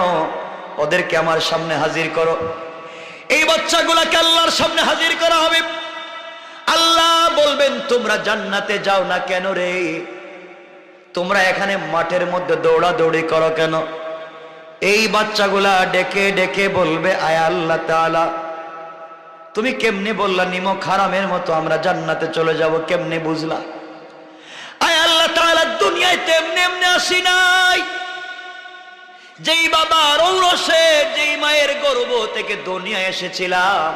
ওদেরকে আমার সামনে হাজির করো। এই বাচ্চাগুলাকে আল্লাহর সামনে হাজির করা হবে। আল্লাহ বলবেন, তোমরা জান্নাতে যাও না কেন রে? তোমরা এখানে মাঠের মধ্যে দৌড়াদৌড়ি করো কেন? এই বাচ্চাগুলা ডেকে ডেকে বলবে, আয় আল্লাহ তাআলা, তুমি কেমনে বললা নিমক হারামের মতো আমরা জান্নাতে চলে যাব, কেমনে বুঝলা? আয় আল্লাহ তাআলা, দুনিয়ায় তেমনি এমনি আসি নাই। যেই বাবার ঔরসে, যেই মায়ের গর্ভ থেকে দুনিয়া এসেছিলাম,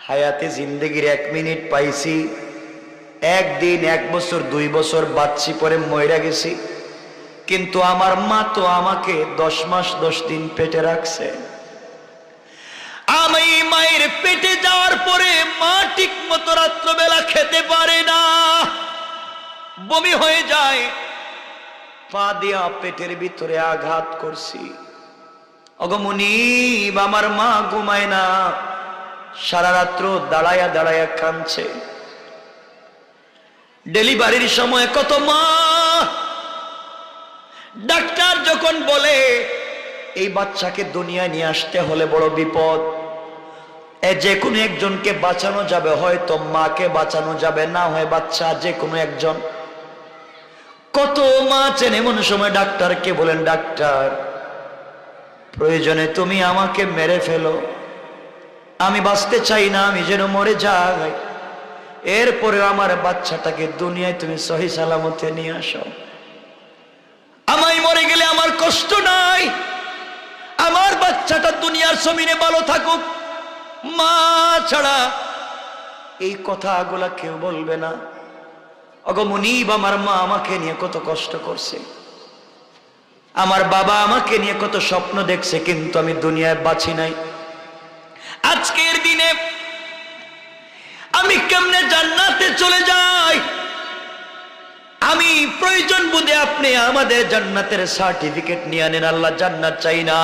হায়াতে জিন্দেগির 1 মিনিট পাইছি, 1 দিন 1 বছর 2 বছর বাঁচছি, পরে মইরা গেছি। কিন্তু আমার মা তো আমাকে 10 মাস 10 দিন পেটে রাখছে। আমি মায়ের পেটে যাওয়ার পরে মা ঠিক মতো রাত্রবেলা খেতে পারে না, বমি হয়ে যায়। পা দিয়া পেটের ভিতরে আঘাত করছি। ওগো মুনিব, আমার মা ঘুমায় না, সারা রাত্র দাঁড়ায়া দাঁড়ায়া কাঁদছে। ডেলিভারির সময় কত মা, ডাক্তার যখন বলে এই বাচ্চাকে দুনিয়ায় নিয়ে আসতে হলে বড় বিপদ, যে কোনো একজনকে বাঁচানো যাবে, হয়তো মাকে বাঁচানো যাবে, না হয় বাচ্চা, যে কোনো একজন। কত মা আছেন এমন সময় ডাক্তারকে বলেন, ডাক্তার প্রয়োজনে তুমি আমাকে মেরে ফেলো, আমি বাঁচতে চাই না, আমি যেন মরে যাই, এরপরেও আমার বাচ্চাটাকে দুনিয়ায় তুমি সহি সালামতে নিয়ে আসো। আমায় মরে গেলে আমার কষ্ট নাই, আমার বাচ্চাটা দুনিয়ার জমিনে ভালো থাকুক। মা ছাড়া এই কথাগুলা কেউ বলবে না। ওগো মুনিব, আমার মা আমাকে নিয়ে কত কষ্ট করছে, আমার বাবা আমাকে নিয়ে কত স্বপ্ন দেখছে, কিন্তু আমি দুনিয়ায় বাঁচি নাই। আজকের দিনে আমি কেমনে জান্নাতে চলে যাই? আমি প্রয়োজন বোধে আপনি আমাদের জান্নাতের সার্টিফিকেট নিয়ে আনেন। আল্লাহ জান্নাত চাই না।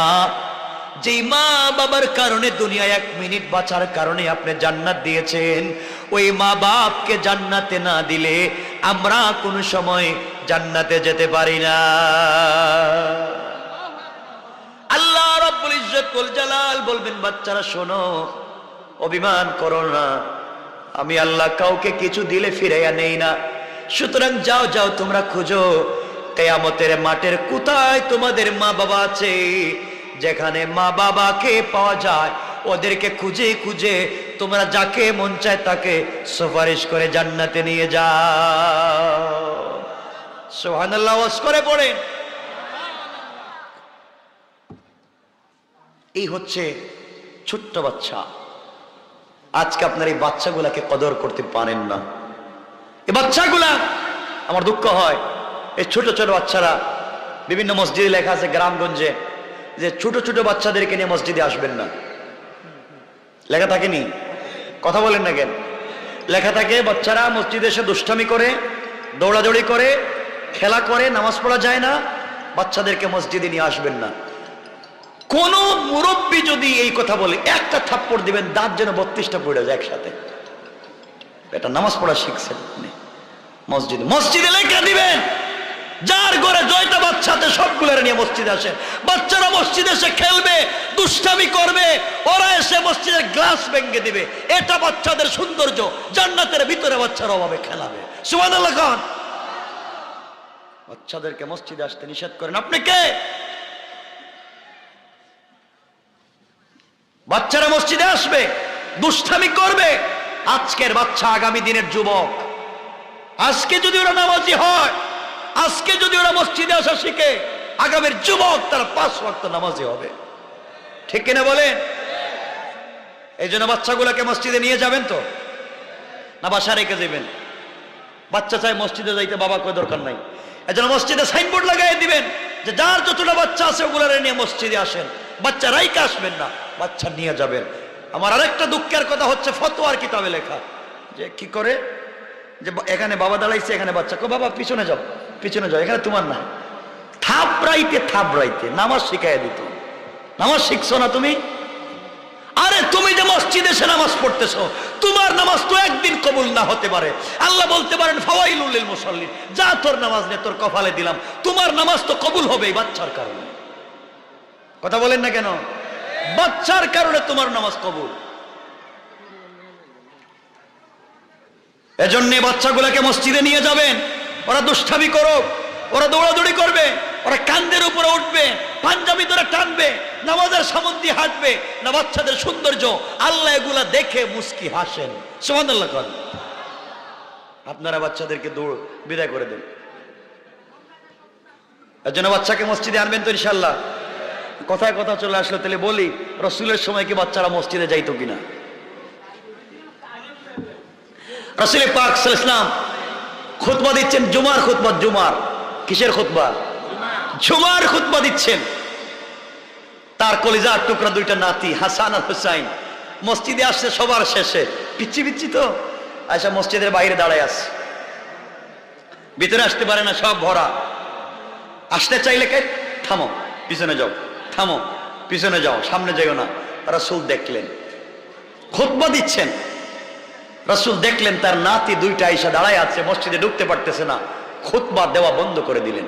যেই মা বাবার কারণে দুনিয়ায় 1 মিনিট বাঁচার কারণে আপনি জান্নাত দিয়েছেন, ওই মা বাপকে জান্নাতে না দিলে আমরা কোনো সময় জান্নাতে যেতে পারি না। আল্লাহ রাব্বুল ইজ্জত ওয়াল জালাল বলবেন, বাচ্চারা শোনো, অভিমান করো না, আমি আল্লাহ কাউকে কিছু দিলে ফিরাইয়া নেই না। সুতরাং যাও যাও, তোমরা খুঁজো কিয়ামতের মাঠের কোথায় তোমাদের মা বাবা আছে? যেখানে মা বাবাকে পাওয়া যায় ওদেরকে খুঁজে খুঁজে তোমরা যাকে মন চায় তাকে সুপারিশ করে জান্নাতে নিয়ে যাও। সুবহানাল্লাহ ওয়াজ করে পড়েন। এই হচ্ছে ছোট্ট বাচ্চা। আজকে আপনার এই বাচ্চাগুলাকে কদর করতে পারেন না। এই বাচ্চাগুলা, আমার দুঃখ হয়, এই ছোট ছোট বাচ্চারা, বিভিন্ন মসজিদে লেখা আছে গ্রামগঞ্জে যে ছোট ছোট বাচ্চাদেরকে নিয়ে মসজিদে আসবেন না। লেখা থাকেনি? কথা বলেন না কেন? লেখা থাকে বাচ্চারা মসজিদে এসে দুষ্টামি করে, দৌড়াদৌড়ি করে, খেলা করে, নামাজ পড়া যায় না, বাচ্চাদেরকে মসজিদে নিয়ে আসবেন না। কোন মুরব্বী যদি এই কথা বলে একটা থাপ্পড় দিবেন, দাঁত যেন 32টা পড়ে যায় একসাথে। এটা নামাজ পড়া শিখছেন মসজিদে? মসজিদে লেখা দিবেন যার ঘরে জয়টা বাচ্চা আছে সবগুলোর নিয়ে মসজিদে আসেন। বাচ্চারা মসজিদে এসে খেলবে, দুষ্টামি করবে, ওরা এসে মসজিদের গ্লাস ভেঙে দিবে। এটা বাচ্চাদের সৌন্দর্য। জান্নাতের ভিতরে বাচ্চারা অভাবে খেলাবে। সুবহানাল্লাহ খান। বাচ্চাদেরকে মসজিদে আসতে নিষেধ করেন আপনি কে? বাচ্চারা মসজিদে আসবে, দুষ্টামি করবে। আজকের বাচ্চা আগামী দিনের যুবক। আজকে যদি ওরা নামাজি হয়, আজকে যদি ওরা মসজিদে আসা শিখে, আগামীর যুবক তারা 5 ওয়াক্ত নামাজি হবে। ঠিক কিনা বলেন? এই জন্য বাচ্চাগুলোকে মসজিদে নিয়ে যাবেন তো, না বাসা রেখে যাবেন? বাচ্চা চাই মসজিদে যাইতে, বাবা কই দরকার নাই। এই জন্য মসজিদে সাইনবোর্ড লাগাই দিবেন যে যার যতটা বাচ্চা আছে ওগুলারে নিয়ে মসজিদে আসেন। বাচ্চা রাইকে আসবেন না, বাচ্চা নিয়ে যাবেন। আমার আরেকটা দুঃখের কথা হচ্ছে ফতোয়ার কিতাবে লেখা যে কি করে, যে এখানে বাবা দাঁড়াইছে, এখানে বাচ্চা, কো বাবা পিছনে যাও, পিছনে যাও, এখানে তোমার না। থাপড়াইতে নামাজ শিখাইয়া দিত। নামাজ শিখছো না তুমি? আরে তুমি যে মসজিদে এসে নামাজ পড়তেছো, তোমার নামাজ তো একদিন কবুল না হতে পারে। আল্লাহ বলতে পারেন ফাওয়াইলুল লিল মুসাল্লিন, যা তোর নামাজ নে, তোর কপালে দিলাম। তোমার নামাজ তো কবুল হবে এই বাচ্চার কারণে। কথা বলেন না কেন? বাচ্চার কারণে তোমার নামাজ কবুল। এজন্য বাচ্চাগুলোকে মসজিদে নিয়ে যাবেন। ওরা দুষ্টামি করুক, ওরা দৌড়াদৌড়ি করবে, ওরা কান্দের উপরে উঠবে, পাঞ্জাবি ধরে টানবে, নামাজের সামন দিয়ে হাঁটবে না। বাচ্চাদের সৌন্দর্য আল্লাহ এগুলা দেখে মুস্কি হাসেন। সুবহানাল্লাহ করেন। আপনারা বাচ্চাদেরকে দৌড় বিদায় করে দেন। এর জন্য বাচ্চাকে মসজিদে আনবেন তো ইনশাল্লাহ। কথায় কথা চলে আসলো, তাহলে বলি রসুলের সময় কি বাচ্চারা মসজিদে যাইতো কিনা? রাসূল পাক সাল্লাল্লাহু আলাইহি ওয়াসাল্লাম খুতবা দিচ্ছেন, জুমার খুতবা। জুমার কিসের খুতবা? জুমার খুতবা দিচ্ছেন। তার কলিজার টুকরা দুইটা নাতি হাসান আর হুসাইন মসজিদে আসছে সবার শেষে। পিচ্ছি পিচ্ছি তো আয়সা মসজিদের বাইরে দাঁড়ায় আছে, ভিতরে আসতে পারে না, সব ভরা। আসতে চাইলে কে থামো, পিছনে যাও, থামো, পিছনে যাও, সামনে যাও না। রাসূল দেখলেন খুতবা দিচ্ছেন, রাসূল দেখলেন তার নাতি দুইটা আইসা দাঁড়ায় আছে, মসজিদে ঢুকতে পারতেছে না। খুতবা দেওয়া বন্ধ করে দিলেন,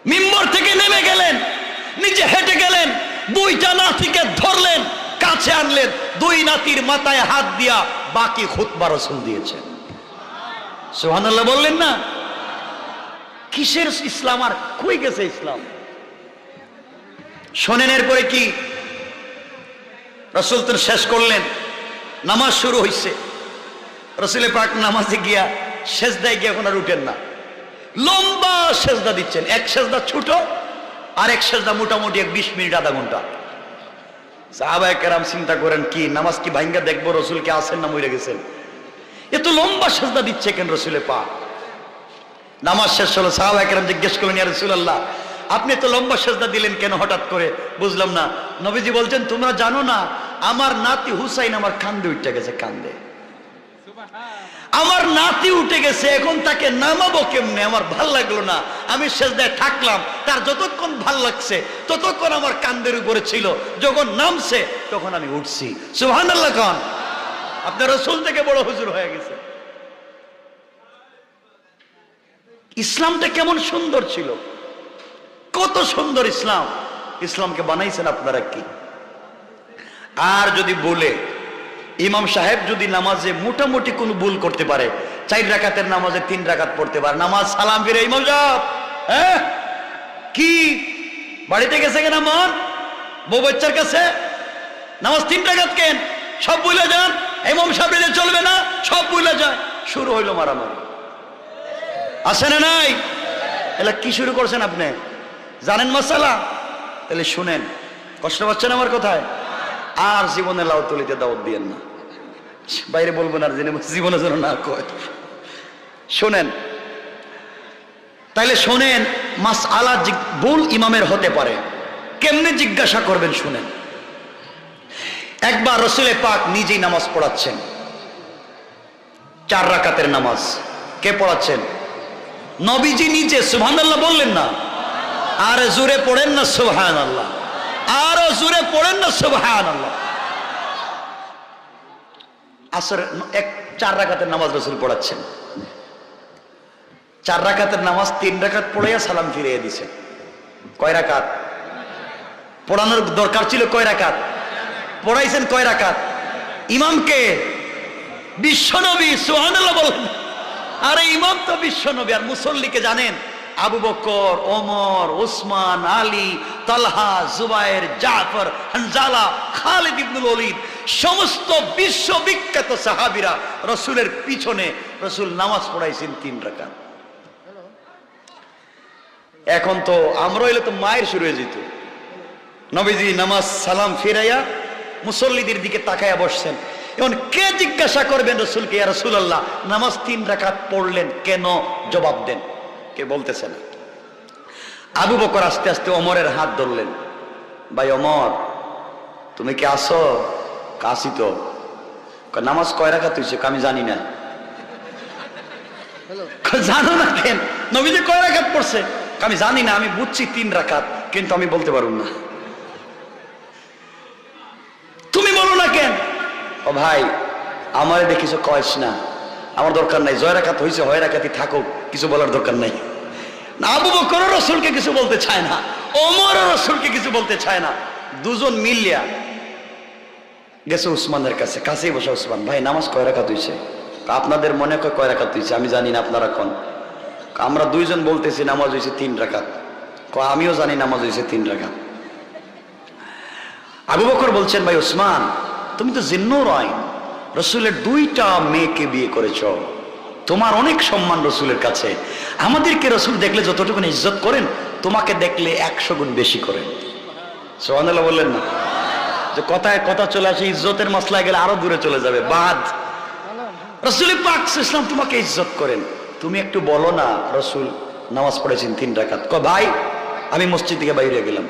মিম্বর থেকে নেমে গেলেন, নিজে হেঁটে গেলেন, দুইটা নাতিকে ধরলেন, কাছে আনলেন, দুই নাতির মাথায় হাত দিয়া বাকি খুতবা রাসূল দিয়েছেন। সুবহানাল্লাহ বললেন না? কিসের ইসলাম? আর কই গেছে ইসলাম? শোনেন এরপরে কি রাসূল তো শেষ করলেন, নামাজ শুরু হইছে। রাসূল পাক নামাজে গিয়া সেজদায় গিয়ে এখন আর উঠেন না, লম্বা সেজদা দিচ্ছেন। এক সেজদা ছোট, আর এক সেজদা মোটামুটি 20 মিনিট, আধা ঘন্টা। সাহাবায়ে কেরাম চিন্তা করেন কি নামাজ কি ভাঙ্গা দেখবো রাসূল কে আছেন না মরে গেছেন? এত লম্বা সেজদা দিচ্ছে কেন রাসূল পাক? নামাজ শেষ হলো, সাহাবায়ে কেরাম জিজ্ঞেস করলেন, ইয়া রাসূলুল্লাহ আপনি তো লম্বা সেজদা দিলেন কেন হঠাৎ করে? বুঝলাম না। নবীজি বলছেন, তোমরা জানো না আমার নাতি হুসাইন আমার কান্দে উঠে গেছে, কান্দে। আমার নাতি উঠে গেছে, এখন তাকে নামাবো কেমনে? আমার ভাল লাগলো না, আমি সেজদায় থাকলাম, তার যতক্ষণ ভাল লাগছে ততক্ষণ আমার কান্দের উপরে ছিল, যখন নামছে তখন আমি উঠছি। সুবহানাল্লাহ খান। আপনার রাসূল থেকে বড় হুজুর হয়ে গেছে। ইসলামটা কেমন সুন্দর ছিল, কত সুন্দর ইসলাম। ইসলামকে বানাইছেন আপনারা কি? আর যদি বলে ইমাম সাহেব যদি নামাজে মোটামুটি কোনো ভুল করতে পারে, 4 রাকাতের নামাজে 3 রাকাত পড়তে পারে, নামাজ সালাম ফিরে ইমাম সাহেব হ্যাঁ কি বাড়িতে গেছে কেন মন বউ বাচ্চার কাছে? নামাজ 3 রাকাত কেন? সব ভুলে যান, ইমাম সাহেব চলবে না, সব ভুলে যায়। শুরু হইলো মারামারি। আসে না নাই? এলা কি শুরু করছেন আপনি? জানেন মাসালা? তাহলে শুনেন, কষ্ট পাচ্ছেন আমার কথায়? আর জীবনে লাউ তুলিতে দাওয়াত দিয়েন না, বাইরে বলবো না, জীবনে যেন না কয়। শোনেন, তাইলে শোনেন, মাসআলা ভুল ইমামের হতে পারে, কেমনে জিজ্ঞাসা করবেন শুনেন। একবার রসুলে পাক নিজেই নামাজ পড়াচ্ছেন, 4 রাকাতের নামাজ। কে পড়াচ্ছেন? নবীজি নিজে। সুবহানাল্লাহ বললেন না? আর জোরে পড়েন না সুবহানাল্লাহ, আরো জোরে পড়েন না সুবহানাল্লাহ। আসর 4 রাকাতের নামাজ রসুল পড়াচ্ছেন। 4 রাকাতের নামাজ 3 রাকাত পড়াইয়া সালাম ফিরিয়ে দিছে। কয় রাকাত পড়ানোর দরকার ছিল? কয় রাকাত পড়াইছেন? কয় রাকাত? ইমামকে বিশ্বনবী। সুবহানাল্লাহ বলেন। আরে ইমাম তো বিশ্বনবী, আর মুসল্লিকে জানেন? আবু বকর, ওমর, ওসমান, আলী, তালহা, জুবায়ের, জাফর, হানজালা, খালিদ ইবনুল ওয়ালিদ, সমস্ত বিশ্ববিখ্যাত সাহাবীরা রসুলের পিছনে রসুল নামাজ পড়াইছেন 3 রাকাত। এখন তো আমরা হইলে তো মায়ের শুরু হয়ে যেত। নবীজি নামাজ সালাম ফিরাইয়া মুসল্লিদের দিকে তাকায়া বসছেন। এখন কে জিজ্ঞাসা করবেন রসুলকে, ইয়া রাসূলুল্লাহ নামাজ 3 রাকাত পড়লেন কেন? জবাব দেন, কে বলতেছে না। আবু বকর আস্তে আস্তে ওমরের হাত ধরলেন। ভাই ওমর, তুমি কি আসো? কাশি তো। নামাজ কয় রাকাত হইছে? আমি জানি না। জানো না কেন? নবীজি কয় রাকাত পড়ছে? আমি জানি না, আমি বুঝছি 3 রাকাত, কিন্তু আমি বলতে পারব না। তুমি বলো না কেন? ও ভাই, আমার দেখিস কয়েস না, আমার দরকার নাই। 6 রাকাত হয়েছে, 6 রাকাতই থাকুক, কিছু বলার দরকার নাই। আবু বকর রসুলকে কিছু বলতে চায় না, ওমর রসুলকে কিছু বলতে চায় না। দুজন মিলিয়া গেছে উসমানের কাছে, কাছেই বসে। উসমান, ভাই নামাজ কয় রাকাত হয়েছে? আপনাদের মনে কয় রাকাত হয়েছে? আমি জানি না, আপনারা কোন? আমরা দুইজন বলতেছি নামাজ হয়েছে 3 রাকাত। আমিও জানি নামাজ হয়েছে 3 রাকাত। আবু বকর বলছেন, ভাই উসমান, তুমি তো জিন্নুর আইন, রসুলের 2টা মেয়েকে বিয়ে করেছ, তোমার অনেক সম্মান রসুলের কাছে। আমাদেরকে রসুল দেখলে যতটুকু ইজ্জত করেন, তোমাকে দেখলে 100 গুণ বেশি করেন। সুবহানাল্লাহ বললেন না? যে কথায় কথা চলে আসে, ইজ্জতের মশলায় গেলে আরো দূরে চলে যাবে। বাদ রসুল পাক ইসলাম তোমাকে ইজ্জত করেন, তুমি একটু বলো না রসুল নামাজ পড়েছেন 3 রাকাত। ভাই আমি মসজিদ থেকে বাইরে গেলাম,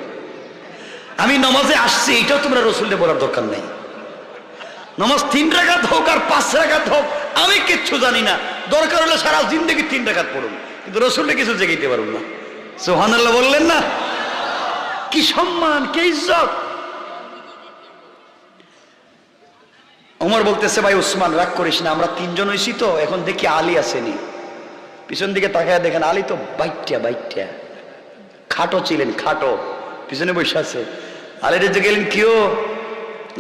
আমি নামাজে আসছি, এটাও তোমরা রসুলকে বলার দরকার নেই। নামাজ 3 রাকাত হোক আর 5 রাকাত হোক, আমি কিচ্ছু জানি না, দরকার হলে সারা জিন্দেগি 3 রাকাত পড়ুন, কিন্তু রসুলকে কিছু জেগাইতে পারুন না। সুবহানাল্লাহ বললেন না? কি সম্মান, কি ইজ্জত! ওমর বলতেছে, ভাই উসমান রাগ করিস না, আমরা 3 জন হইছি তো, এখন দেখি আলী আসেনি। পিছন দিকে তাকায় দেখেন আলী তো বাইটটা খাটো ছিলেন, খাটো, পিছনে বসে আছে। আলীর যে গেলেন, কিও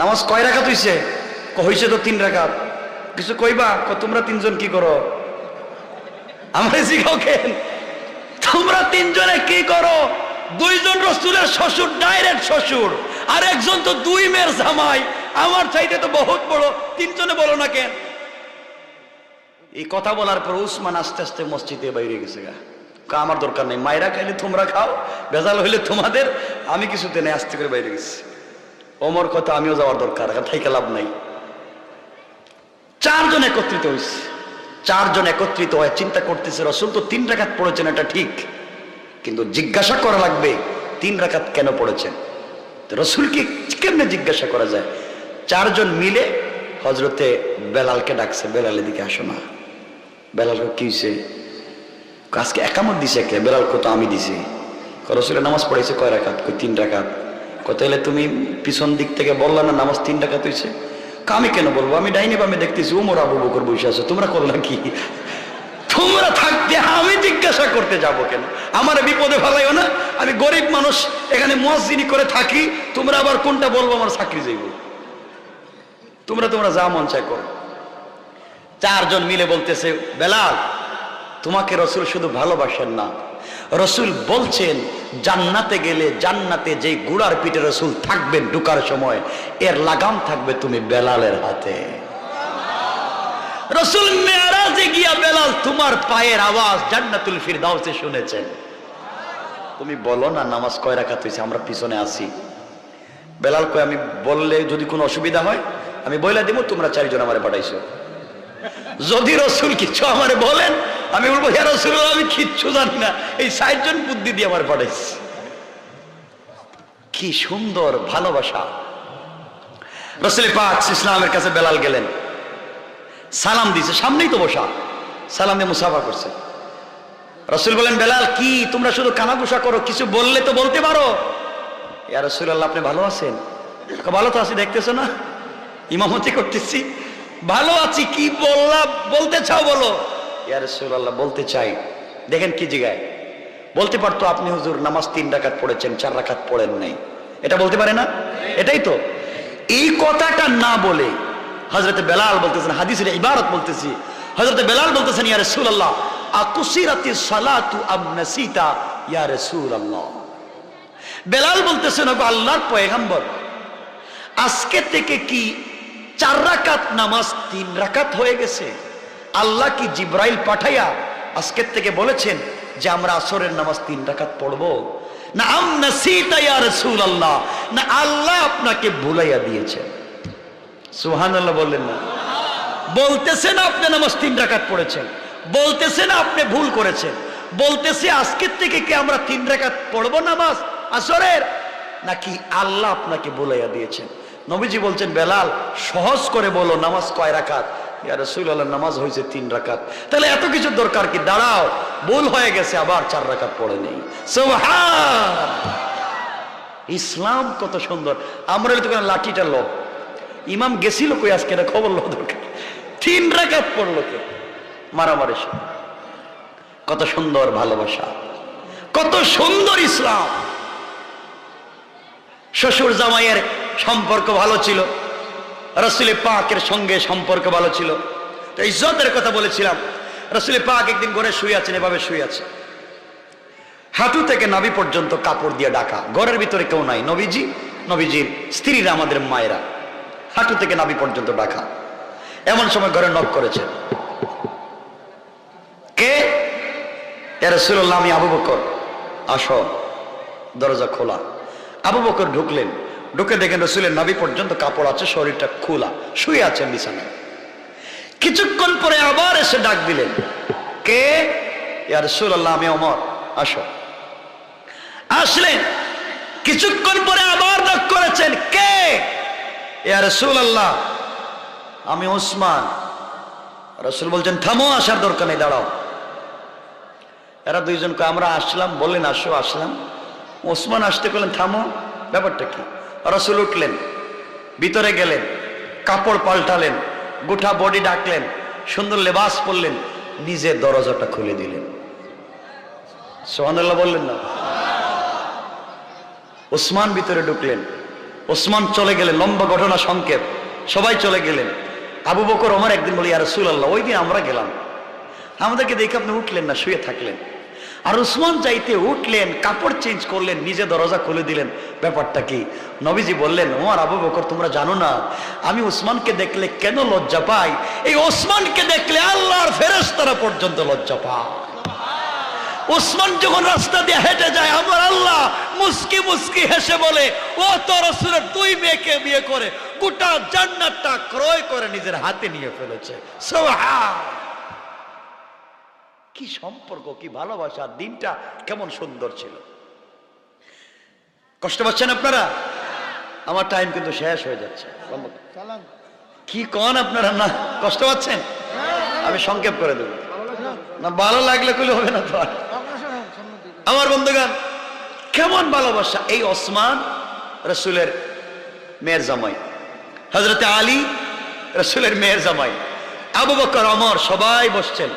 নামাজ কয় রাকাত হইছে? হইছে তো 3 রাকাত। কিছু কইবা? তোমরা 3 জন কি করো? আমরা শিখাও কেন? তোমরা 3 জনে কি করো? 2 জন রসুলের শ্বশুর, ডাইরেক্ট শ্বশুর, আর একজন তো 2 মেয়ের জামাই, আমার চাইতে তো বহুত বড়। 3 জনে বলো না কেন? এই কথা বলার পর উসমান আস্তে আস্তে মসজিদে বাইরে গেছে। আমার দরকার নেই, মায়েরা খাইলে তোমরা খাও, ভেজাল হইলে তোমাদের, আমি কিছুতে নেই, আস্তে করে বাইরে গেছি। ওমর কথা, আমিও যাওয়ার দরকার, থাইকে লাভ নাই। 4 জন একত্রিত হয়েছে। 4 জন একত্রিত হয়ে চিন্তা করতেছে, রসুল তো 3 রাকাত পড়েছেন, এটা ঠিক, কিন্তু জিজ্ঞাসা করা লাগবে 3 রাকাত কেন পড়েছেন। রসুলকে কেমনে জিজ্ঞাসা করা যায়? 4 জন মিলে হজরতে বেলালকে ডাকছে, বেলালের দিকে আসো না। বেলাল কি হয়েছে? আজকে একামত দিছে কে? বেলাল কত? আমি দিছি। রসুলের নামাজ পড়েছে কয় রাকাত? 3 রাকাত। কত হলে তুমি পিছন দিক থেকে বললা না নামাজ 3 রাকাত হয়েছে? আমি কেন বলবো? আমি ডাইনি বামে দেখতেছি ওমর আবু বকর বসে আছে, তোমরা করলা কি? তোমরা থাকতে আমি জিজ্ঞাসা করতে যাব কেন? আমার বিপদে ফেলাইও না, আমি গরিব মানুষ, এখানে মুয়াজ্জিনি করে থাকি, তোমরা আবার কোনটা বলবো আমার চাকরি যাইব। তোমরা যা মন চায় করো। 4 জন মিলে বলতেছে, বেলাল তোমাকে রসুল শুধু ভালোবাসেন না, রসুল বলছেন জান্নাতে গেলে জান্নাতে যে গুড়ার পিঠে রসুল থাকবেন ঢুকার সময় এর লাগাম থাকবে তুমি বেলালের হাতে। রসুল মেরাজে গিয়া বেলাল তোমার পায়ের আওয়াজ জান্নাতুল ফিরদাউসে শুনেছেন। তুমি বলো না নামাজ কয় রাকাত হইছে, আমরা পিছনে আছি। বেলাল কয় আমি বললে যদি কোনো অসুবিধা হয় আমি বইলা দিব, তোমরা 4 জন আমারে পাঠাইছো। যদি রসুল কিছু আমারে বলেন আমি বলবো ইয়া রাসূলুল্লাহ আমি কিচ্ছু জানি না, এই 4 জন বুদ্ধি দিয়ে আমার পাঠাইছে। কি সুন্দর ভালোবাসা। রাসূল পাক ইসলামের কাছে বেলাল গেলেন, সালাম দিয়েছে, সামনেই তো বসা, সালাম দিয়ে মুসাফা করছে। রাসূল বলেন বেলাল কি তোমরা শুধু কানাঘুষা করো, কিছু বললে তো বলতে পারো। ইয়া রাসূলুল্লাহ আপনি ভালো আছেন? ভালো তো আছি, দেখতেছো না ইমামতি করতেছি, ভালো আছি। কি বললাম বলতে চাও বলো। ইয়া রাসূলুল্লাহ বলতে চাই। দেখেন কি জিগায়, বলতে পারতো আপনি হুজুর নামাজ 3 রাকাত পড়েছেন 4 রাকাত পড়েন নাই, এটা বলতে পারে না? এটাই তো। এই কথাটা না বলে হযরত বেলাল বলতেছেন, হাদিসের ইবারত বলতেছি, হযরত বেলাল বলতেছেন ইয়া রাসূলুল্লাহ আকুসিরাতিস সালাতু আম নাসিতা ইয়া রাসূলুল্লাহ। বেলাল বলতেছেন ওগো আল্লাহর পয়গম্বর, আজকে থেকে কি 4 রাকাত নামাজ 3 রাকাত হয়ে গেছে? আল্লাহ কি জিব্রাইল পাঠাইয়া আজকের থেকে বলেছেন যে আমরা আসরের নামাজ 3 রাকাত পড়বো? না আম নাসিতা ইয়া রাসূলুল্লাহ, না আল্লাহ আপনাকে ভুলাইয়া দিয়েছেন? সুবহানাল্লাহ বললেন না? বলতেছেন আপনি নামাজ 3 রাকাত পড়েছেন, বলতেছেন আপনি ভুল করেছেন, বলতেছে আজকের থেকে কি আমরা 3 রাকাত পড়বো নামাজ আসরের, নাকি আল্লাহ আপনাকে ভুলাইয়া দিয়েছেন? নবীজি বলছেন বেলাল সহজ করে বলো নামাজ কয় রাকাত? ইয়া রাসূলুল্লাহ নামাজ হয়েছে 3 রাকাত। তাহলে এত কিছু দরকার কি? দাঁড়াও, ভুল হয়ে গেছে, আবার 4 রাকাত পড়ে নেই। সুবহান! ইসলাম কত সুন্দর। আমরা তো লাঠিটা লোক, ইমাম গেছিল কই আজকে, এটা খবর লো দরকার, 3 রাকাত পড়লো কে? মারামারি। কত সুন্দর ভালোবাসা, কত সুন্দর ইসলাম। শ্বশুর জামাইয়ের সম্পর্ক ভালো ছিল, রাসূল পাকের সঙ্গে সম্পর্ক ভালো ছিল। তো ইজ্জতের কথা বলেছিলাম, রাসূল পাক একদিন ঘরে শুয়ে আছেন, এভাবে শুয়ে আছে, হাঁটু থেকে নাভি পর্যন্ত কাপড় দিয়ে ঢাকা, ঘরের ভিতরে কেউ নাই, নবীজি, নবীজির স্ত্রীরা, আমাদের মায়েরা, হাঁটু থেকে নাভি পর্যন্ত ঢাকা। এমন সময় ঘরে নক করেছে, কে? ইয়া রাসূলুল্লাহ আমি আবু বকর। আসো। দরজা খোলা। আবু বকর ঢুকলেন, ঢুকে দেখেন রাসূলের নাভি পর্যন্ত কাপড় আছে, শরীরটা খোলা, শুয়ে আছেন বিছানায়। কিছুক্ষণ পরে আবার এসে ডাক দিলেন, কে? ইয়া রাসূলুল্লাহ আমি ওমর। আসো। আসলেন, কিছুক্ষণ পরে আবার ডাক করেছেন, কে? ইয়া রাসূলুল্লাহ আমি ওসমান। রাসূল বলছেন থামো, আসার দরকার নেই, দাঁড়াও। এরা দুইজনকে আমরা আসলাম, বললেন আসো, আসলাম। ওসমান আসতে বললেন থামো, ব্যাপারটা কি? রাসূল উঠলেন, ভিতরে গেলেন, কাপড় পাল্টালেন, গোটা বডি ডাকলেন, সুন্দর লেবাস পরলেন, নিজে দরজাটা খুলে দিলেন। সুবহানাল্লাহ বললেন না? ওসমান ভিতরে ঢুকলেন, ওসমান চলে গেলেন, লম্বা ঘটনা সংক্ষেপ, সবাই চলে গেলেন। আবু বকর ওমর একদিন বলে ইয়া রাসূলুল্লাহ ওই দিন আমরা গেলাম, আমাদেরকে দেখে আপনি উঠলেন না, শুয়ে থাকলেন। আর উসমান যাইতে উঠলেন, কাপড় চেঞ্জ করলেন, নিজে দরজা খুলে দিলেন, ব্যাপারটা কি? নবীজি বললেন ওমর, আবু বকর তোমরা জানো না আমি উসমানকে দেখলে কেন লজ্জা পাই? এই ওসমানকে দেখলে আল্লাহর ফেরেশতারা পর্যন্ত লজ্জা পায়। ওসমান যখন রাস্তা দিয়ে হেঁটে যায়, আমার আল্লাহ মুস্কি মুস্কি হেসে বলে ও তো রাসূলের 2 মেয়েকে বিয়ে করে গোটা জান্নাতটা ক্রয় করে নিজের হাতে নিয়ে ফেলেছে। সুবহান! কি সম্পর্ক, কি ভালোবাসা, দিনটা কেমন সুন্দর ছিল। কষ্ট পাচ্ছেন আপনারা? আমার টাইম কিন্তু শেষ হয়ে যাচ্ছে। কি কন আপনারা? না কষ্ট পাচ্ছেন? আমি সংক্ষেপ করে দেব না, ভালো লাগলে কইলে হবে না তো। আমার বন্ধুগণ কেমন ভালোবাসা। এই ওসমান রাসূলের মেয়ের জামাই, হযরতে আলী রাসূলের মেয়ের জামাই, আবু বকর, ওমর সবাই বসছেন।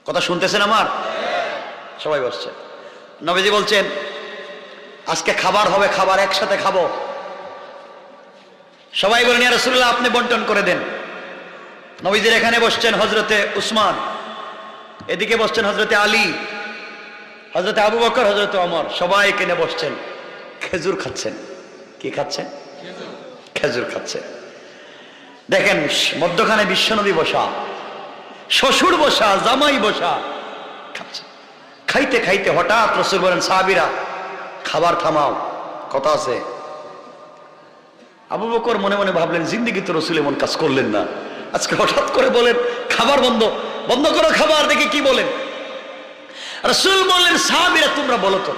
কথা শুনতেছেন আমার? সবাই বসছেন। নবীজি বলছেন আজকে খাবার হবে, খাবার একসাথে খাবো। সবাই বলেন ইয়া রাসূলুল্লাহ আপনি বন্টন করে দেন। নবীজির এখানে বসছেন হযরতে উসমান, এদিকে বসছেন হযরতে আলী, হযরতে আবু বকর, হযরতে ওমর, সবাই এখানে বসছেন, খেজুর খাচ্ছেন। কি খাচ্ছেন? খেজুর খাচ্ছেন। দেখেন মধ্যখানে বিশ্বনবী বসা, শ্বশুর বসা, জামাই বসা, খাচ্ছে। খাইতে খাইতে হঠাৎ রাসূল বলেন, সাহাবীরা খাবার থামাও, কথা আছে। আবু বকর মনে মনে ভাবলেন, জিন্দেগি তো রাসূল এমন কাজ করলেন না, আজকে হঠাৎ করে বলেন খাবার বন্ধ, বন্ধ করো খাবার, দেখে কি বলেন। রাসূল বললেন, সাহাবীরা তোমরা বলো তো,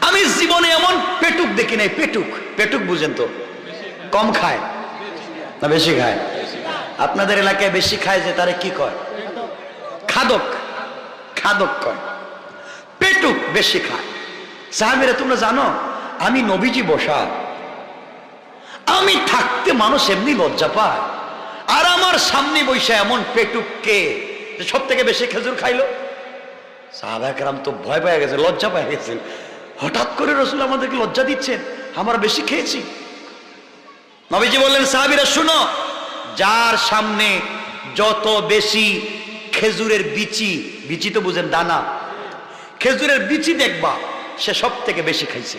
আমি জীবনে এমন পেটুক দেখি নাই। পেটুক, পেটুক বুঝেন তো? কম খায় না বেশি খায়? আপনাদের এলাকায় বেশি খায় যে তারে কি কয়? খাদক, খাদক কয়। পেটুক বেশি খায়। সাহাবীরা তোমরা জানো আমি নবীজি বসা, আমি থাকতে মানুষ এমনি লজ্জা পায়, আর আমার সামনে বসে এমন পেটুক কে সব থেকে বেশি খেজুর খাইলো? সাহাবা কেরাম তো ভয় পেয়ে গেছে, লজ্জা পেয়ে গেছেন। হঠাৎ করে রাসূল আমাদেরকে লজ্জা দিচ্ছেন, আমরা বেশি খেয়েছি। নবীজি বললেন, সাহাবীরা শুনো, যার সামনে যত বেশি খেজুরের বিচি, বিচি তো বুঝেন দানা, খেজুরের বিচি দেখবা সে সব থেকে বেশি খাইছে।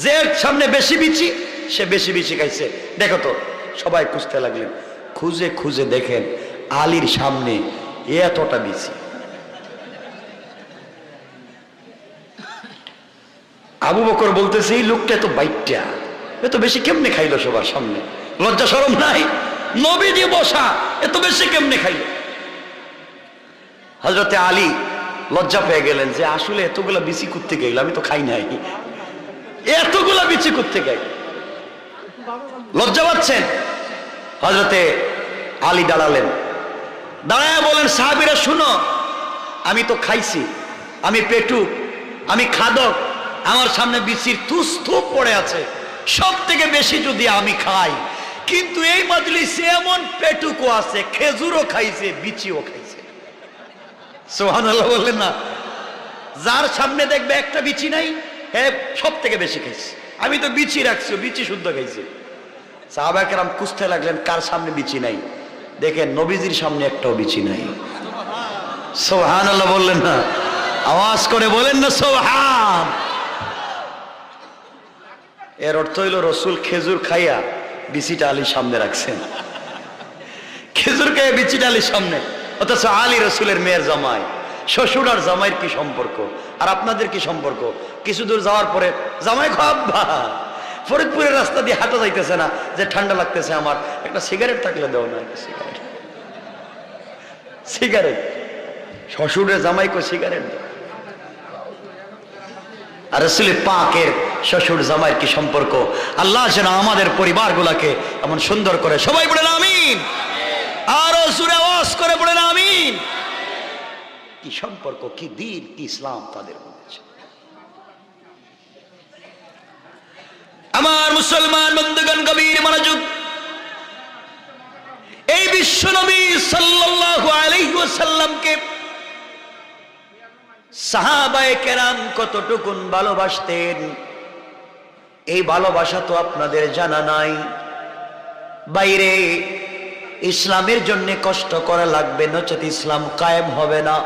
যে সামনে বেশি বিচি সে বেশি বেশি খাইছে। দেখো তো, সবাই খুঁজতে লাগলেন, খুঁজে খুঁজে দেখেন আলীর সামনে এতটা বিচি। আবু বকর বলতেছে, এই লোকটা এত বাইটটা, এত বেশি কেমনে খাইলো সবার সামনে? লজ্জা শরম নাই? নবীজি বসা, এত বেশি কেমনে খাইলো? হযরতে আলী লজ্জা পেয়ে গেলেন যে আসলে এতগুলা বিচি করতে গেল, আমি তো খাই নাই, এতগুলা বিচি করতে গেল, লজ্জা পাচ্ছেন। হযরতে আলী দাঁড়ালেন, দাঁড়ায় বলেন, সাহাবীরা শুনো, আমি তো খাইছি, আমি পেটুক, আমি খাদক, আমার সামনে বিচির তুস্তূপ পড়ে আছে, সব থেকে বেশি যদি আমি খাই, কিন্তু এই মাজলিসে এমন পেটুকও আছে, খেজুরও খাইছে, বিচিও খাইছে। সুবহানাল্লাহ বললেন না? যার সামনে দেখবে একটা বিচি নাই, হ্যাঁ সব থেকে বেশি খাইছে। আমি তো বিচি রাখছি, বিচি শুদ্ধ খাইছে। সাহাবা কেরাম খুঁজতে লাগলেন কার সামনে বিচি নাই। দেখেন নবীজির সামনে একটাও বিচি নাই। সুবহানাল্লাহ বললেন না? আওয়াজ করে বলেন না সুবহান। এর অর্থ হইল রসুল খেজুর খাইয়া বিচিটা আলীর সামনে রাখছেন। খেজুর খাইয়া বিচিটা আলীর সামনে, অথচ আলী রসুলের মেয়ের জামাই। শ্বশুর আর জামাইয়ের কি সম্পর্ক? আর আপনাদের কি সম্পর্ক? কিছু দূর যাওয়ার পরে জামাই খাব্বা, ফরিদপুরের রাস্তা দিয়ে হাঁটা যাইতেছে না, যে ঠান্ডা লাগতেছে আমার, একটা সিগারেট থাকলে দাও না, একটা সিগারেট। সিগারেট শ্বশুরের জামাইকে সিগারেট দাও। আর রাসূল পাকের শ্বশুর জামাইয়ের কি সম্পর্ক? আল্লাহ যেন আমাদের পরিবারগুলোকে এমন সুন্দর করে, সবাই বলেন আমিন, আরো জোরে আওয়াজ করে বলেন আমিন। কি সম্পর্ক, কি দ্বীন, কি ইসলাম তাদের মধ্যে। আমার মুসলমান বন্ধুগণ, গভীর মনোযোগ। এই বিশ্ব নবী সাল্লাল্লাহু আলাইহি ওয়াসাল্লামকে সাহাবায়ে কেরাম কতটুকুন ভালোবাসতেন, এই ভালোবাসা তো আপনাদের জানা নাই। বাইরে ইসলামের জন্য কষ্ট করা লাগবে, নচেত ইসলাম কায়েম হবে না।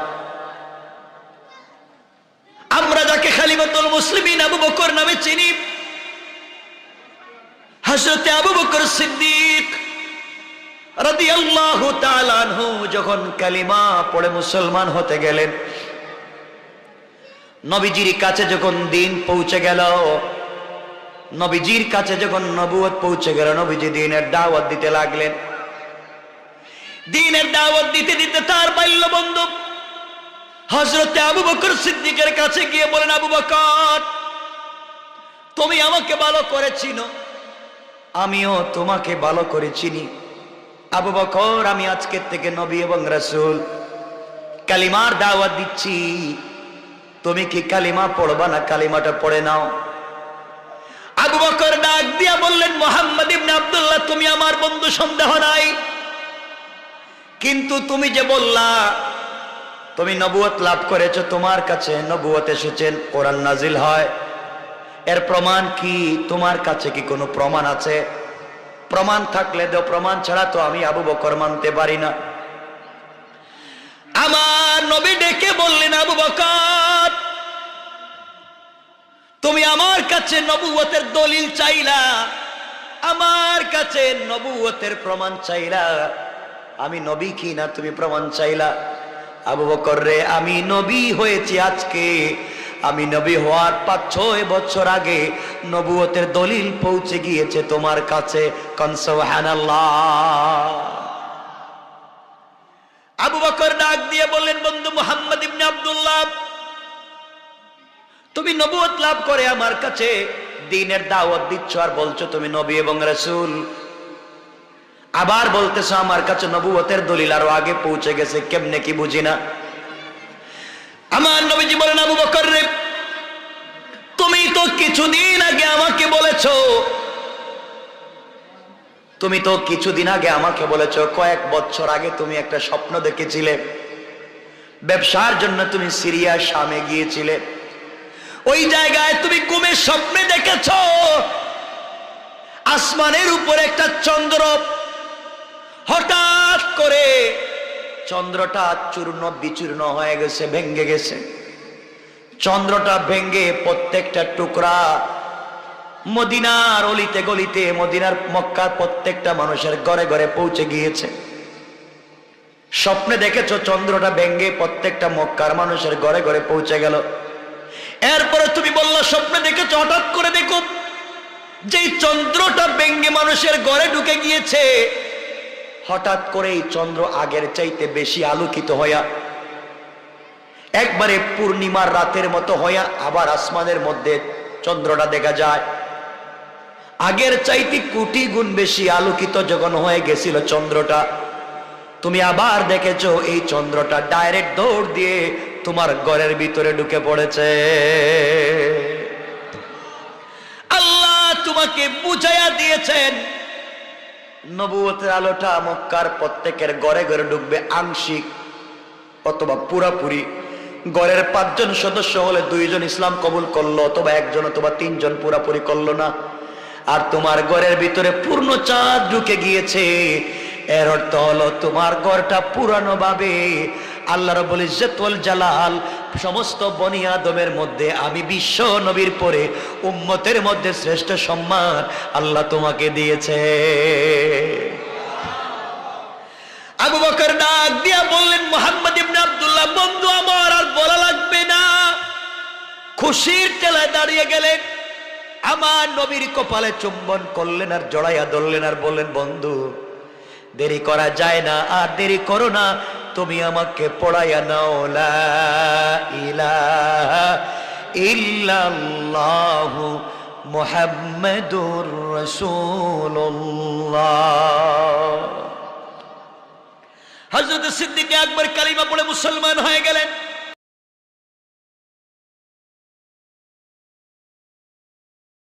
আমরা যাকে খলিফাতুল মুসলিমিন আবু বকর নামে চিনি, হযরত আবু বকর সিদ্দিক রাদিয়াল্লাহু তাআলা আনহু যখন কালিমা পড়ে মুসলমান হতে গেলেন, নবীজির কাছে যখন দিন পৌঁছে গেল, নবীজির কাছে যখন নবুয়ত পৌঁছে গেল, নবীজি দ্বীনের দাওয়াত দিতে লাগলেন। দ্বীনের দাওয়াত দিতে দিতে তার বাল্য বন্ধু হযরত আবু বকর সিদ্দিকের কাছে গিয়ে বলেন, আবু বকর, তুমি আমাকে ভালো করে চিনো, আমিও তোমাকে ভালো করে চিনি। আবু বকর, আমি আজকের থেকে নবী এবং রাসূল কালিমার দাওয়াত দিচ্ছি, তুমি কি কালিমা পড়বা না? কালিমাটা পড়ে নাও। আবু বকর ডাক দিয়া বললেন, মুহাম্মদ ইবনে আব্দুল্লাহ, তুমি আমার বন্ধু সন্দেহ নাই, কিন্তু তুমি যে বললা তুমি নবুয়ত লাভ করেছো, তোমার কাছে নবুয়ত এসেছেন, কোরআন নাজিল হয়, এর প্রমাণ কি? তোমার কাছে কি কোনো প্রমাণ আছে? প্রমাণ থাকলে দাও, প্রমাণ ছাড়া তো আমি আবু বকর মানতে পারি না। আমার নবী ডেকে বললেন, আবু বকর, তুমি আমার কাছে নবুয়তের দলিল চাইলা, আমার কাছে নবুয়তের প্রমাণ চাইলা, আমি নবী কি না তুমি প্রমাণ চাইলা। আবু বকর রে, আমি নবী হয়েছি আজকে, আমি নবী হওয়ার 5-6 বছর আগে নবুয়তের দলিল পৌঁছে গিয়েছে তোমার কাছে। কোন সুবহানাল্লাহ। আবু বকর ডাক দিয়ে বললেন, বন্ধু মুহাম্মদ ইবনে আব্দুল্লাহ, তুমি নবুয়ত লাভ করে আমার কাছে দ্বীনের দাওয়াত দিচ্ছ আর বলছো তুমি নবী এবং রাসূল, আবার বলতেছো আমার কাছে নবুয়তের দলিল আরো আগে পৌঁছে গেছে, কেমনে কি বুঝি না। আমার নবীজি বলেন, আবু বকর রে, তুমি তো কিছুদিন আগে আমাকে বলেছো, তুমি তো কিছুদিন আগে আমাকে বলেছো, কয়েক বছর আগে তুমি একটা স্বপ্ন দেখেছিলে, ব্যবসার জন্য তুমি সিরিয়া শামে গিয়েছিলে, ওই জায়গায় তুমি ঘুমের স্বপ্নে দেখেছো আসমানের উপরে একটা চন্দ্র, হঠাৎ করে চন্দ্রটা চূর্ণ বিচূর্ণ হয়ে গেছে, ভেঙ্গে গেছে। চন্দ্রটা ভেঙ্গে প্রত্যেকটা টুকরা মদিনার অলিতে গলিতে, মদিনার মক্কার প্রত্যেকটা মানুষের ঘরে ঘরে পৌঁছে গিয়েছে। স্বপ্নে দেখেছো চন্দ্রটা ভেঙ্গে প্রত্যেকটা মক্কার মানুষের ঘরে ঘরে পৌঁছে গেল। এরপরে তুমি বললো স্বপ্নে দেখেছো, হঠাৎ করে দেখো যেই চন্দ্রটা ভেঙ্গে মানুষের ঘরে ঢুকে গিয়েছে, হঠাৎ করে এই চন্দ্র আগের চাইতে বেশি আলোকিত হইয়া একবারে পূর্ণিমার রাতের মতো হইয়া আবার আসমানের মধ্যে চন্দ্রটা দেখা যায়। আগের চাইতে কোটি গুণ বেশি আলোকিত যখন হয়ে গেছিল চন্দ্রটা, তুমি আবার দেখেছো এই চন্দ্রটা ডাইরেক্ট দৌড় দিয়ে তোমার ঘরের ভিতরে ঢুকে পড়েছে। আল্লাহ তোমাকে বুঝাইয়া দিয়েছেন নবুয়তের আলোটা মক্কার প্রত্যেকের ঘরে ঘরে ঢুকবে, আংশিক অথবা পুরাপুরি। ঘরের 5 জন সদস্য হলে 2 জন ইসলাম কবুল করলো, অথবা 1 জন অথবা 3 জন পুরাপুরি করলো না। আর তোমার ঘরের ভিতরে পূর্ণ চাঁদ ঢুকে গিয়েছে, এর অর্থ হলো তোমার ঘরটা পুরানো ভাবে আল্লাহ রাব্বুল ইজ্জত ওয়াল জালাল সমস্ত বনি আদমের মধ্যে আমি বিশ্ব নবীর পরে উম্মতের মধ্যে শ্রেষ্ঠ সম্মান আল্লাহ তোমাকে দিয়েছে। আবু বকর ডাক দিয়া বললেন, মুহাম্মদ ইবনে আব্দুল্লাহ, বন্ধু আমার আর বলা লাগবে না। খুশির ঠেলায় দাঁড়িয়ে গেলেন, আমার নবীর কপালে চুম্বন করলেন আর জড়াইয়া ধরলেন আর বললেন, বন্ধু দেরি করা যায় না, আর দেরি করো না, তুমি আমাকে পড়াইয়া নাও লা ইলাহা ইল্লাল্লাহু মুহাম্মাদুর রাসূলুল্লাহ। হযরত সিদ্দিক আকবর কালিমা পড়ে মুসলমান হয়ে গেলেন।